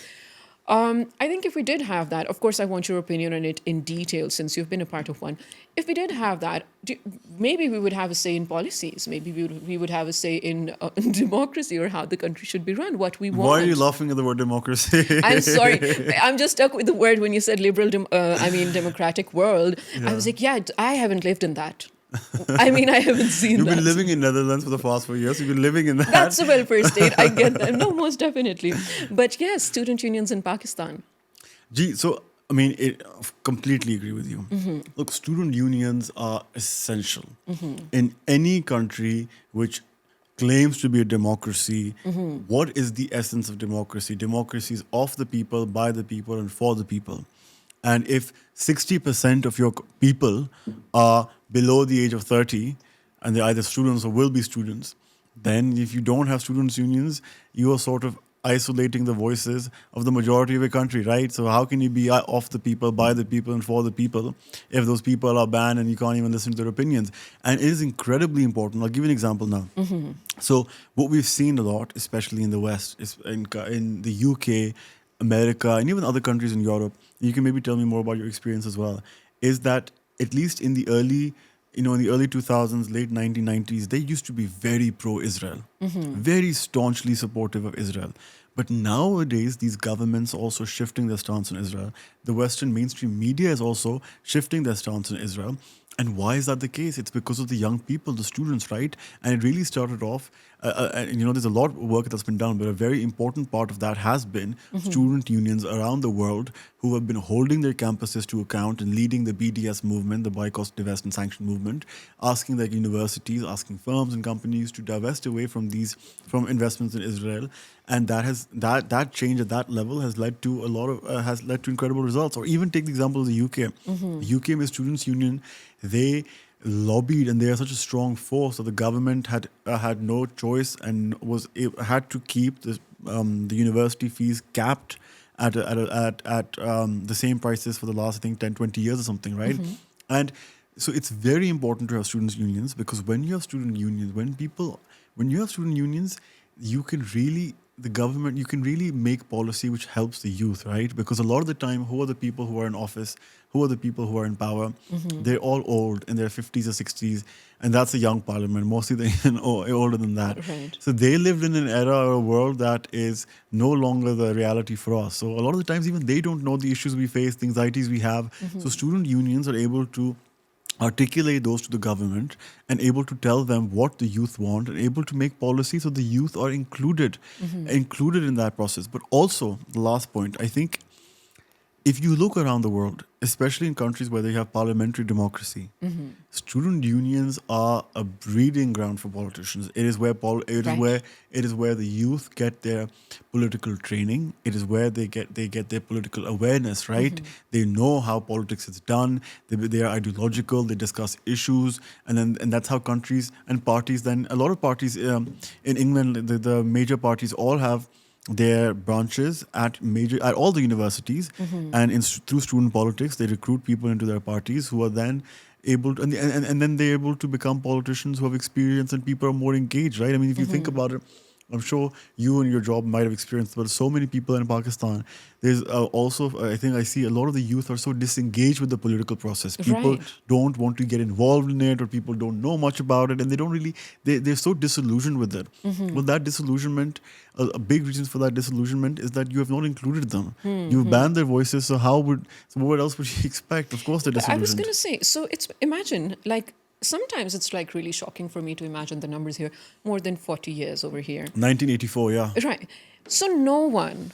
[SPEAKER 1] I think if we did have that, of course, I want your opinion on it in detail since you've been a part of one. If we did have that, maybe we would have a say in policies. Maybe we would have a say in democracy or how the country should be run, what we want.
[SPEAKER 2] Why are you laughing at the word democracy?
[SPEAKER 1] I'm sorry. I'm just stuck with the word when you said democratic world. I was like, yeah, I haven't lived in that. I mean, I haven't seen
[SPEAKER 2] You've
[SPEAKER 1] that.
[SPEAKER 2] been living in Netherlands for the past 4 years. You've been living in that.
[SPEAKER 1] That's a welfare state. I get that. No, most definitely. But yes, student unions in Pakistan.
[SPEAKER 2] Gee, so I mean, I completely agree with you. Look, student unions are essential in any country which claims to be a democracy. What is the essence of democracy? Democracy is of the people, by the people, and for the people. And if 60% of your people are below the age of 30, and they're either students or will be students, then if you don't have students' unions, you are sort of isolating the voices of the majority of your country, right? So how can you be of the people, by the people, and for the people if those people are banned and you can't even listen to their opinions? And it is incredibly important. I'll give you an example now. So what we've seen a lot, especially in the West, is in the UK, America, and even other countries in Europe, you can maybe tell me more about your experience as well, is that at least in the early 2000s, late 1990s, they used to be very pro-Israel, very staunchly supportive of Israel. But nowadays, these governments are also shifting their stance on Israel. The Western mainstream media is also shifting their stance on Israel. And why is that the case? It's because of the young people, the students, right? And it really started off, and there's a lot of work that's been done, but a very important part of that has been student unions around the world who have been holding their campuses to account and leading the BDS movement, the boycott, divest, and sanction movement, asking their universities, asking firms and companies to divest away from investments in Israel. And that change at that level has led to incredible results. Or even take the example of the UK. UK Students Union, they lobbied, and they are such a strong force that the government had no choice and had to keep the university fees capped at the same prices for the last, I think, 10, 20 years or something, right? And so it's very important to have students' unions, because when you have student unions, when you have student unions, you can really, the government, you can really make policy which helps the youth, right? Because a lot of the time, who are the people who are in office? Who are the people who are in power? They're all old, in their 50s or 60s, and that's a young parliament. Mostly they're even older than that.
[SPEAKER 1] Right.
[SPEAKER 2] So they lived in an era or a world that is no longer the reality for us. So a lot of the times, even they don't know the issues we face, the anxieties we have. So student unions are able to articulate those to the government and able to tell them what the youth want and able to make policy so the youth are included in that process. But also, the last point, I think, if you look around the world, especially in countries where they have parliamentary democracy, student unions are a breeding ground for politicians. It is where
[SPEAKER 1] Right.
[SPEAKER 2] it is where the youth get their political training. It is where they get their political awareness. Right? They know how politics is done. They are ideological. They discuss issues, and that's how countries and parties. Then a lot of parties in England, the major parties all have their branches at all the universities, and through student politics they recruit people into their parties who are then able to, and then they're able to become politicians who have experience, and people are more engaged, right? I mean, if you think about it, I'm sure you and your job might have experienced, but so many people in Pakistan, there's also, I think I see a lot of the youth are so disengaged with the political process. People
[SPEAKER 1] Right.
[SPEAKER 2] don't want to get involved in it, or people don't know much about it, and they don't really, they're so disillusioned with it. Well, that disillusionment, a big reason for that disillusionment is that you have not included them. You've banned their voices, so what else would you expect? Of course they're
[SPEAKER 1] But I was going
[SPEAKER 2] disillusioned.
[SPEAKER 1] to say, so it's, imagine, like, sometimes it's like really shocking for me to imagine the numbers here, more than 40 years over here.
[SPEAKER 2] 1984, yeah.
[SPEAKER 1] Right. So no one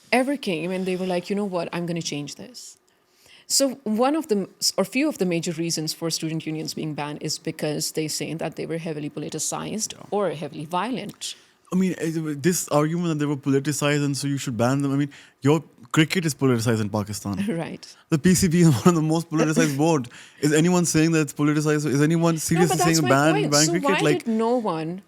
[SPEAKER 1] ever came and they were like, you know what, I'm going to change this. So one of the, or few of the major reasons for student unions being banned is because they say that they were heavily politicized or heavily violent.
[SPEAKER 2] I mean, this argument that they were politicized and so you should ban them. I mean, your cricket is politicized in Pakistan.
[SPEAKER 1] Right.
[SPEAKER 2] The PCB is one of the most politicized board. Is anyone saying that it's politicized? Is anyone
[SPEAKER 1] No,
[SPEAKER 2] seriously
[SPEAKER 1] but that's
[SPEAKER 2] saying
[SPEAKER 1] my
[SPEAKER 2] ban
[SPEAKER 1] point. So
[SPEAKER 2] cricket?
[SPEAKER 1] why
[SPEAKER 2] Like,
[SPEAKER 1] did no one,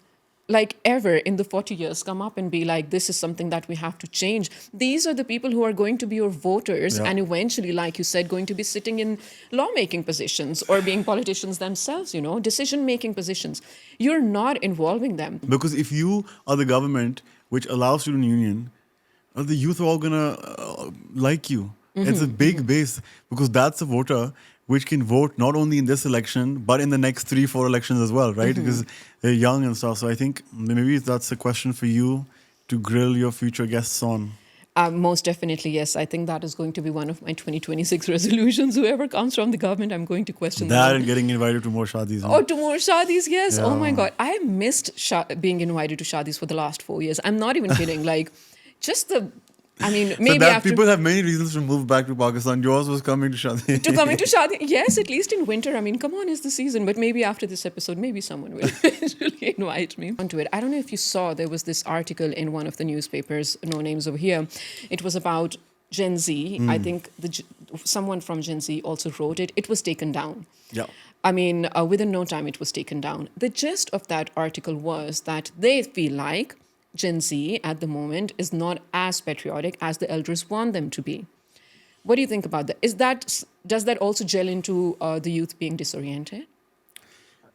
[SPEAKER 1] like ever in the 40 years, come up and be like, this is something that we have to change? These are the people who are going to be your voters,
[SPEAKER 2] yeah.
[SPEAKER 1] and eventually, like you said, going to be sitting in lawmaking positions or being politicians themselves, you know, decision-making positions. You're not involving them.
[SPEAKER 2] Because if you are the government which allows student union, the youth are all gonna like you. It's a big base, because that's a voter which can vote not only in this election but in the next 3-4 elections as well, right? Because they're young and stuff. So I think maybe that's a question for you to grill your future guests on.
[SPEAKER 1] Most definitely, yes. I think that is going to be one of my 2026 resolutions. Whoever comes from the government, I'm going to question them
[SPEAKER 2] That
[SPEAKER 1] all.
[SPEAKER 2] and getting invited to more shadis.
[SPEAKER 1] Oh, to more shadis, yes. Oh my
[SPEAKER 2] Yeah.
[SPEAKER 1] God. I missed being invited to shadis for the last 4 years. I'm not even kidding. Like, just the, I mean,
[SPEAKER 2] So
[SPEAKER 1] maybe
[SPEAKER 2] that
[SPEAKER 1] after
[SPEAKER 2] people have many reasons to move back to Pakistan. Yours was coming to Shadi.
[SPEAKER 1] to coming to shadi. Yes, at least in winter. I mean, come on, it's the season. But maybe after this episode, maybe someone will eventually invite me onto it. I don't know if you saw, there was this article in one of the newspapers, no names over here. It was about Gen Z. I think someone from Gen Z also wrote it. It was taken down.
[SPEAKER 2] Yeah.
[SPEAKER 1] I mean, within no time, it was taken down. The gist of that article was that they feel like Gen Z at the moment is not as patriotic as the elders want them to be. What do you think about that? Does that also gel into the youth being disoriented?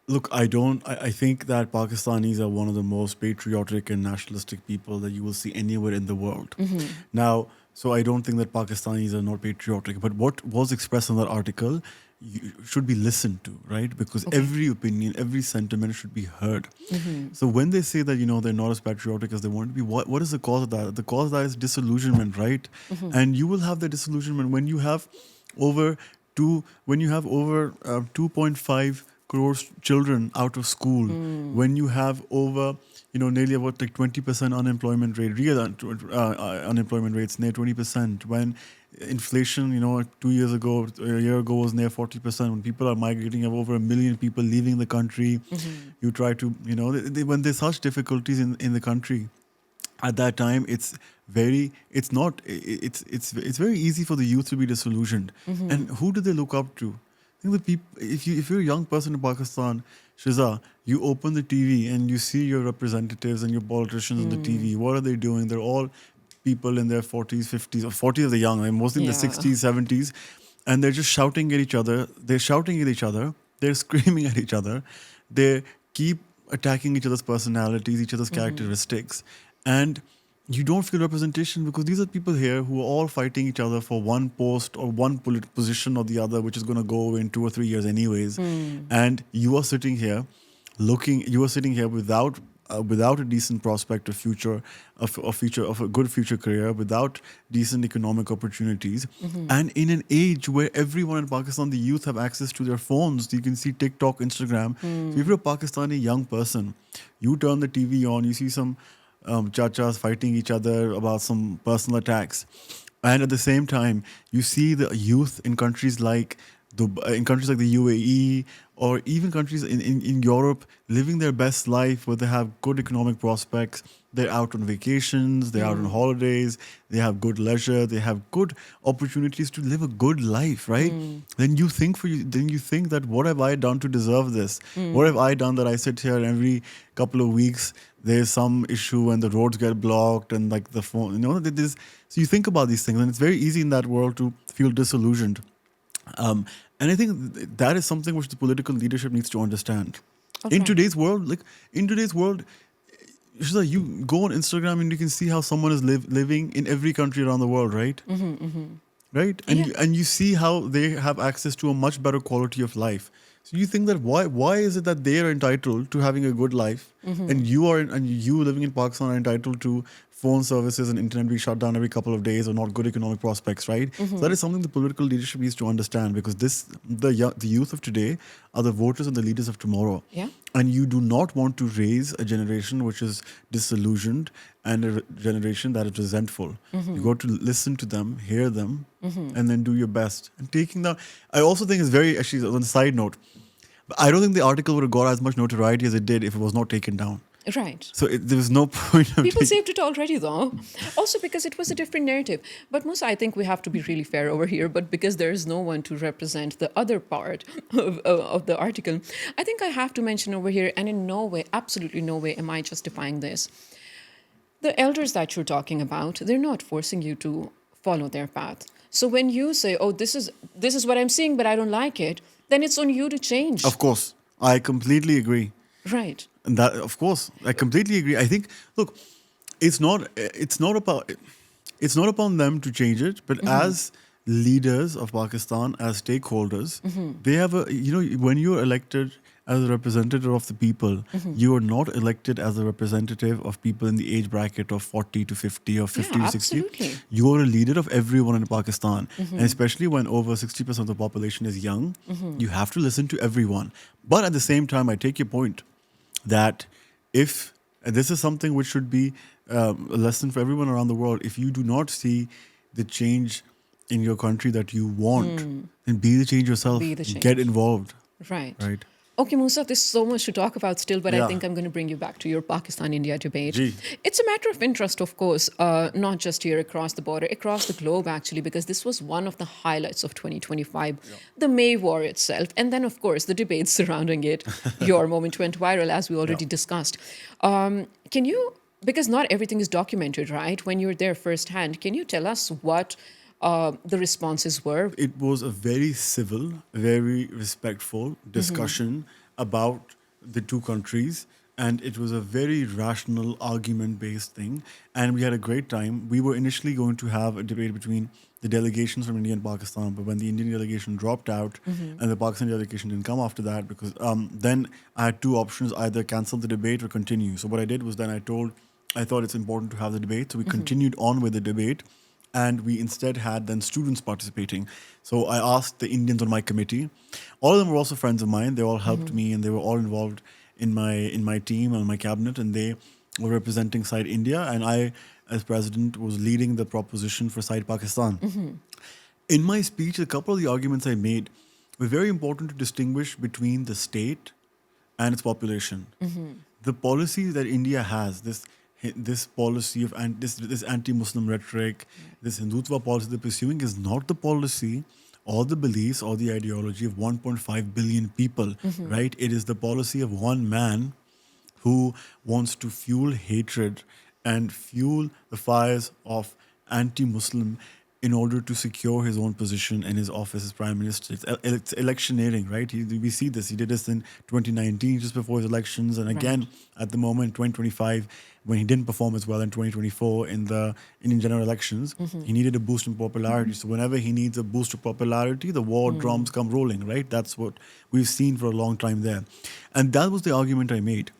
[SPEAKER 2] Look, I think that Pakistanis are one of the most patriotic and nationalistic people that you will see anywhere in the world. Now, so I don't think that Pakistanis are not patriotic, but what was expressed in that article should be listened to, right? Because every opinion, every sentiment should be heard. So when they say that, they're not as patriotic as they want to be, what is the cause of that? The cause of that is disillusionment, right? And you will have the disillusionment when you have over 2.5 crores children out of school, when you have over nearly about like 20% unemployment rate, real unemployment rates near 20%, when inflation 2 years ago, a year ago, was near 40%, when people are migrating, have over 1 million people leaving the country. You try to when there's such difficulties in the country at that time, it's very easy for the youth to be disillusioned. And who do they look up to? think the people, if you're a young person in Pakistan, Shizza, you open the TV and you see your representatives and your politicians on the TV. What are they doing? They're all people in their 40s, 50s, or 40s are the young, like mostly in the
[SPEAKER 1] Yeah.
[SPEAKER 2] 60s, 70s, and they're just shouting at each other. They're shouting at each other. They're screaming at each other. They keep attacking each other's personalities, each other's characteristics, and you don't feel representation because these are people here who are all fighting each other for one post or one position or the other, which is going to go away in 2 or 3 years anyways. And you are sitting here you are sitting here without a decent prospect of future of a good future career, without decent economic opportunities, and in an age where everyone in Pakistan, the youth, have access to their phones. You can see TikTok, Instagram. So if you're a Pakistani young person, you turn the TV on, you see some chachas fighting each other about some personal attacks, and at the same time, you see the youth in countries like the UAE, or even countries in Europe living their best life where they have good economic prospects. They're out on vacations, they're out on holidays, they have good leisure, they have good opportunities to live a good life, right? Then you think that what have I done to deserve this? What have I done that I sit here every couple of weeks? There's some issue and the roads get blocked and like the phone, so you think about these things, and it's very easy in that world to feel disillusioned. And I think that is something which the political leadership needs to understand. In
[SPEAKER 1] Okay.
[SPEAKER 2] today's world, Shizza, you go on Instagram and you can see how someone is living in every country around the world, right? Right? And
[SPEAKER 1] Yeah.
[SPEAKER 2] you see how they have access to a much better quality of life. So you think that why is it that they are entitled to having a good life, and you living in Pakistan are entitled to phone services and internet being shut down every couple of days or not good economic prospects, right? So that is something the political leadership needs to understand, because the youth of today are the voters and the leaders of tomorrow.
[SPEAKER 1] Yeah.
[SPEAKER 2] And you do not want to raise a generation which is disillusioned and a generation that is resentful. You got to listen to them, hear them, and then do your best. And taking down, I also think it's very, actually, on a side note, I don't think the article would have got as much notoriety as it did if it was not taken down.
[SPEAKER 1] Right.
[SPEAKER 2] So there was no point of
[SPEAKER 1] People
[SPEAKER 2] taking.
[SPEAKER 1] saved it already, though. Also, because it was a different narrative. But Musa, I think we have to be really fair over here. But because there is no one to represent the other part of the article, I think I have to mention over here, and in no way, absolutely no way, am I justifying this. The elders that you're talking about, they're not forcing you to follow their path. So when you say, "Oh, this is what I'm seeing, but I don't like it," then it's on you to change.
[SPEAKER 2] Of course, I completely agree.
[SPEAKER 1] Right.
[SPEAKER 2] And that, of course, I completely agree. I think, look, it's not upon them to change it, but as leaders of Pakistan, as stakeholders, they have when you're elected as a representative of the people, you are not elected as a representative of people in the age bracket of 40 to 50 or 50
[SPEAKER 1] Yeah,
[SPEAKER 2] to 60.
[SPEAKER 1] absolutely.
[SPEAKER 2] You are a leader of everyone in Pakistan. And especially when over 60% of the population is young, you have to listen to everyone. But at the same time, I take your point that if and this is something which should be a lesson for everyone around the world, if you do not see the change in your country that you want, then be the change yourself.
[SPEAKER 1] Be the change.
[SPEAKER 2] Get involved.
[SPEAKER 1] Right.
[SPEAKER 2] Right.
[SPEAKER 1] Okay, Moosa, there's so much to talk about still, but I
[SPEAKER 2] Yeah.
[SPEAKER 1] think I'm going to bring you back to your Pakistan-India debate.
[SPEAKER 2] Gee.
[SPEAKER 1] It's a matter of interest, of course, not just here across the border, across the globe, actually, because this was one of the highlights of 2025, the May War itself, and then, of course, the debates surrounding it. Your moment went viral, as we already discussed. Can you, because not everything is documented, right? When you're there firsthand, can you tell us what the responses were?
[SPEAKER 2] It was a very civil, very respectful discussion about the two countries. And it was a very rational, argument based thing. And we had a great time. We were initially going to have a debate between the delegations from India and Pakistan. But when the Indian delegation dropped out and the Pakistan delegation didn't come after that, because then I had two options, either cancel the debate or continue. So what I did was then I thought it's important to have the debate. So we continued on with the debate. And we instead had then students participating. So I asked the Indians on my committee. All of them were also friends of mine. They all helped me, and they were all involved in my team and my cabinet, and they were representing Side India, and I, as president, was leading the proposition for Side Pakistan. In my speech, a couple of the arguments I made were very important to distinguish between the state and its population. The policy that India has, this policy of this anti-Muslim rhetoric, this Hindutva policy they're pursuing, is not the policy all the beliefs, all the ideology of 1.5 billion people, right? It is the policy of one man who wants to fuel hatred and fuel the fires of anti-Muslim in order to secure his own position in his office as prime minister. It's electioneering, right? We see this. He did this in 2019, just before his elections, and again at the moment, 2025, when he didn't perform as well in 2024 in the Indian general elections. He needed a boost in popularity. So whenever he needs a boost of popularity, the war drums come rolling, right? That's what we've seen for a long time there. And that was the argument I made.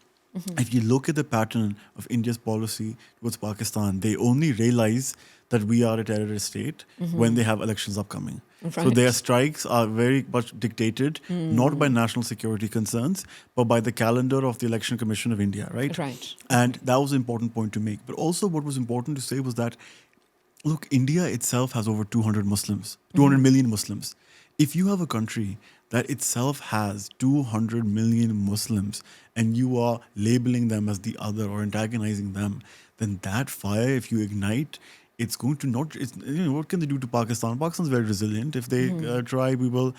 [SPEAKER 2] If you look at the pattern of India's policy towards Pakistan, they only realize that we are a terrorist state when they have elections upcoming. So their strikes are very much dictated not by national security concerns, but by the calendar of the Election Commission of India, right?
[SPEAKER 1] Right.
[SPEAKER 2] And that was an important point to make. But also what was important to say was that, look, India itself has over 200 Muslims, 200 million Muslims. If you have a country that itself has 200 million Muslims and you are labeling them as the other or antagonizing them, then that fire, if you ignite, it's going to not, what can they do to Pakistan? Pakistan's very resilient. If they try, we will,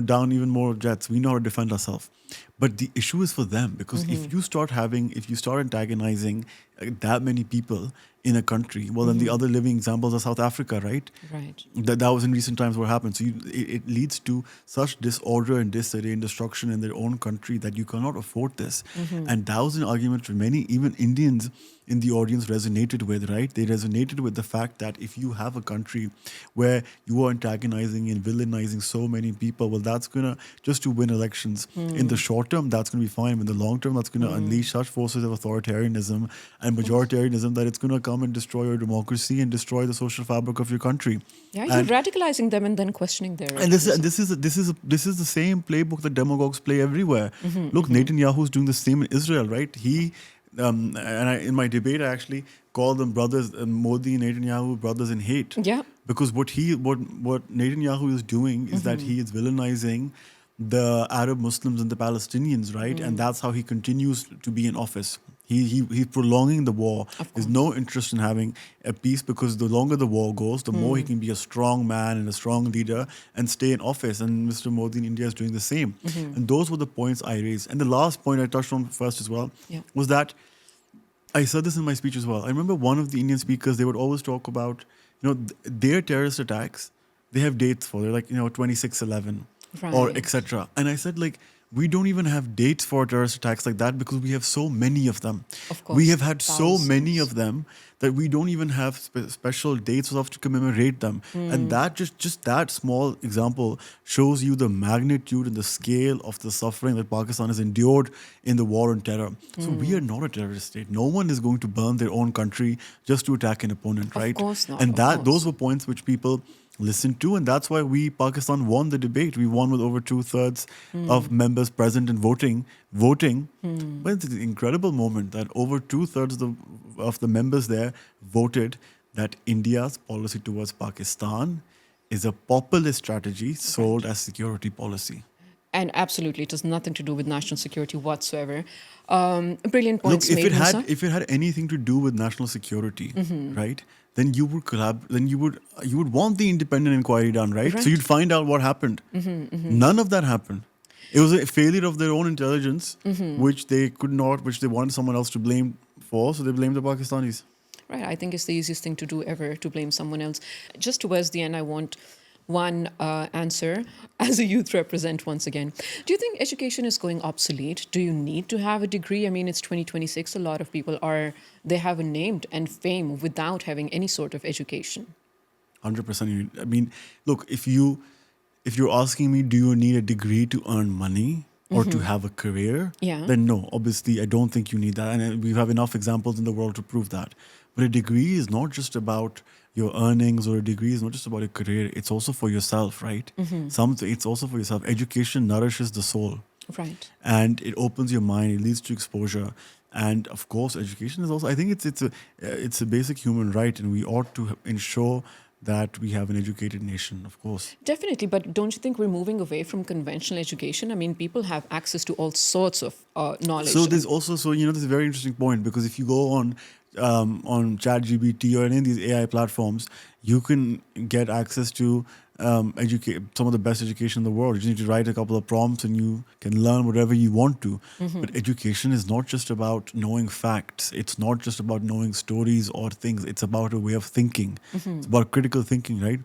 [SPEAKER 2] down even more jets. We know how to defend ourselves. But the issue is for them, because if you start antagonizing that many people in a country, well, then the other living examples are South Africa, right?
[SPEAKER 1] Right.
[SPEAKER 2] That was in recent times what happened. So it leads to such disorder and disarray and destruction in their own country that you cannot afford this. And that was an argument for many, even Indians in the audience resonated with, right? They resonated with the fact that if you have a country where you are antagonizing and villainizing so many people, well, that's going to, just to win elections, in the short term, that's going to be fine. In the long term, that's going to unleash such forces of authoritarianism and majoritarianism that it's going to come and destroy your democracy and destroy the social fabric of your country.
[SPEAKER 1] Yeah, you're radicalizing them and then questioning their.
[SPEAKER 2] And this is the same playbook that demagogues play everywhere. Look, Netanyahu is doing the same in Israel, right? In my debate, I actually called them brothers, Modi and Netanyahu, brothers in hate.
[SPEAKER 1] Yeah.
[SPEAKER 2] Because what Netanyahu is doing is that he is villainizing the Arab Muslims and the Palestinians, right? And that's how he continues to be in office. He's prolonging the war. There's no interest in having a peace, because the longer the war goes, the more he can be a strong man and a strong leader and stay in office. And Mr. Modi in India is doing the same. And those were the points I raised. And the last point I touched on first as well was that I said this in my speech as well. I remember one of the Indian speakers, they would always talk about, their terrorist attacks, they have dates for. They're like, 26/11 or etc. And I said, like, we don't even have dates for terrorist attacks like that because we have so many of them.
[SPEAKER 1] Of course,
[SPEAKER 2] we have had so many of them that we don't even have special dates to commemorate them. And that just that small example shows you the magnitude and the scale of the suffering that Pakistan has endured in the war on terror. So we are not a terrorist state. No one is going to burn their own country just to attack an opponent, right?
[SPEAKER 1] Of course not.
[SPEAKER 2] And those were points which people listened to, and that's why Pakistan won the debate. We won with over 2/3 of members present and voting. But it's an incredible moment that over 2/3 of the members there voted that India's policy towards Pakistan is a populist strategy sold as security policy.
[SPEAKER 1] And absolutely, it has nothing to do with national security whatsoever. Brilliant
[SPEAKER 2] Look,
[SPEAKER 1] points made, Moosa.
[SPEAKER 2] if it had anything to do with national security, right? Then you would you would want the independent inquiry done, right? So you'd find out what happened. None of that happened. It was a failure of their own intelligence, which they wanted someone else to blame for, so they blamed the Pakistanis.
[SPEAKER 1] Right, I think it's the easiest thing to do ever, to blame someone else. Just towards the end, I want one answer as a youth represent once again. Do you think education is going obsolete? Do you need to have a degree? I mean, it's 2026. A lot of people they have a name and fame without having any sort of education.
[SPEAKER 2] 100%. I mean, look, if you're asking me, do you need a degree to earn money or to have a career?
[SPEAKER 1] Yeah.
[SPEAKER 2] Then no, obviously, I don't think you need that. And we have enough examples in the world to prove that. But a degree is not just about your earnings, or a degree is not just about a career. It's also for yourself, right? It's also for yourself. Education nourishes the soul.
[SPEAKER 1] Right.
[SPEAKER 2] And it opens your mind. It leads to exposure. And of course, education is also, I think it's a basic human right, and we ought to ensure that we have an educated nation, of course.
[SPEAKER 1] Definitely, but don't you think we're moving away from conventional education? I mean, people have access to all sorts of knowledge.
[SPEAKER 2] So there's also, this is a very interesting point, because if you go on ChatGPT or any of these AI platforms, you can get access to educate some of the best education in the world. You just need to write a couple of prompts and you can learn whatever you want to. But education is not just about knowing facts. It's not just about knowing stories or things. It's about a way of thinking. It's about critical thinking, right?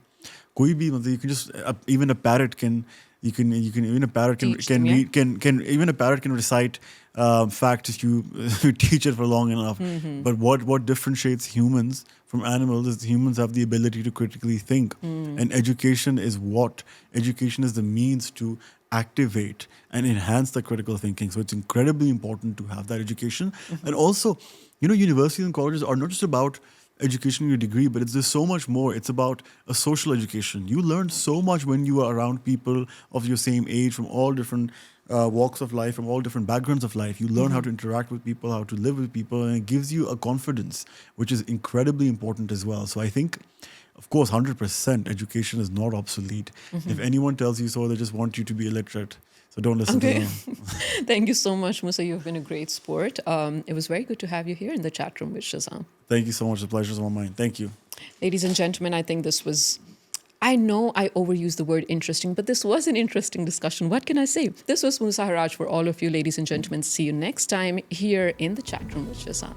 [SPEAKER 2] कोई भी मतलब you can just even a parrot can you can even a parrot
[SPEAKER 1] Teach
[SPEAKER 2] can
[SPEAKER 1] them, yeah.
[SPEAKER 2] read can even a parrot can recite facts if you you teach it for long enough. But what differentiates humans from animals is humans have the ability to critically think, and education is the means to activate and enhance the critical thinking. So it's incredibly important to have that education. And also, universities and colleges are not just about education, your degree, but there's so much more. It's about a social education. You learn so much when you are around people of your same age from all different walks of life, from all different backgrounds of life. You learn how to interact with people, how to live with people, and it gives you a confidence, which is incredibly important as well. So I think, of course, 100% education is not obsolete. If anyone tells you so, they just want you to be illiterate. So don't listen to
[SPEAKER 1] Okay.
[SPEAKER 2] them.
[SPEAKER 1] Thank you so much, Moosa. You've been a great sport. It was very good to have you here in the chat room with Shizza.
[SPEAKER 2] Thank you so much. The pleasure is all mine. Thank you.
[SPEAKER 1] Ladies and gentlemen, I think this was, I know I overused the word interesting, but this was an interesting discussion. What can I say? This was Moosa Harraj for all of you, ladies and gentlemen. See you next time here in the chat room with Shizza.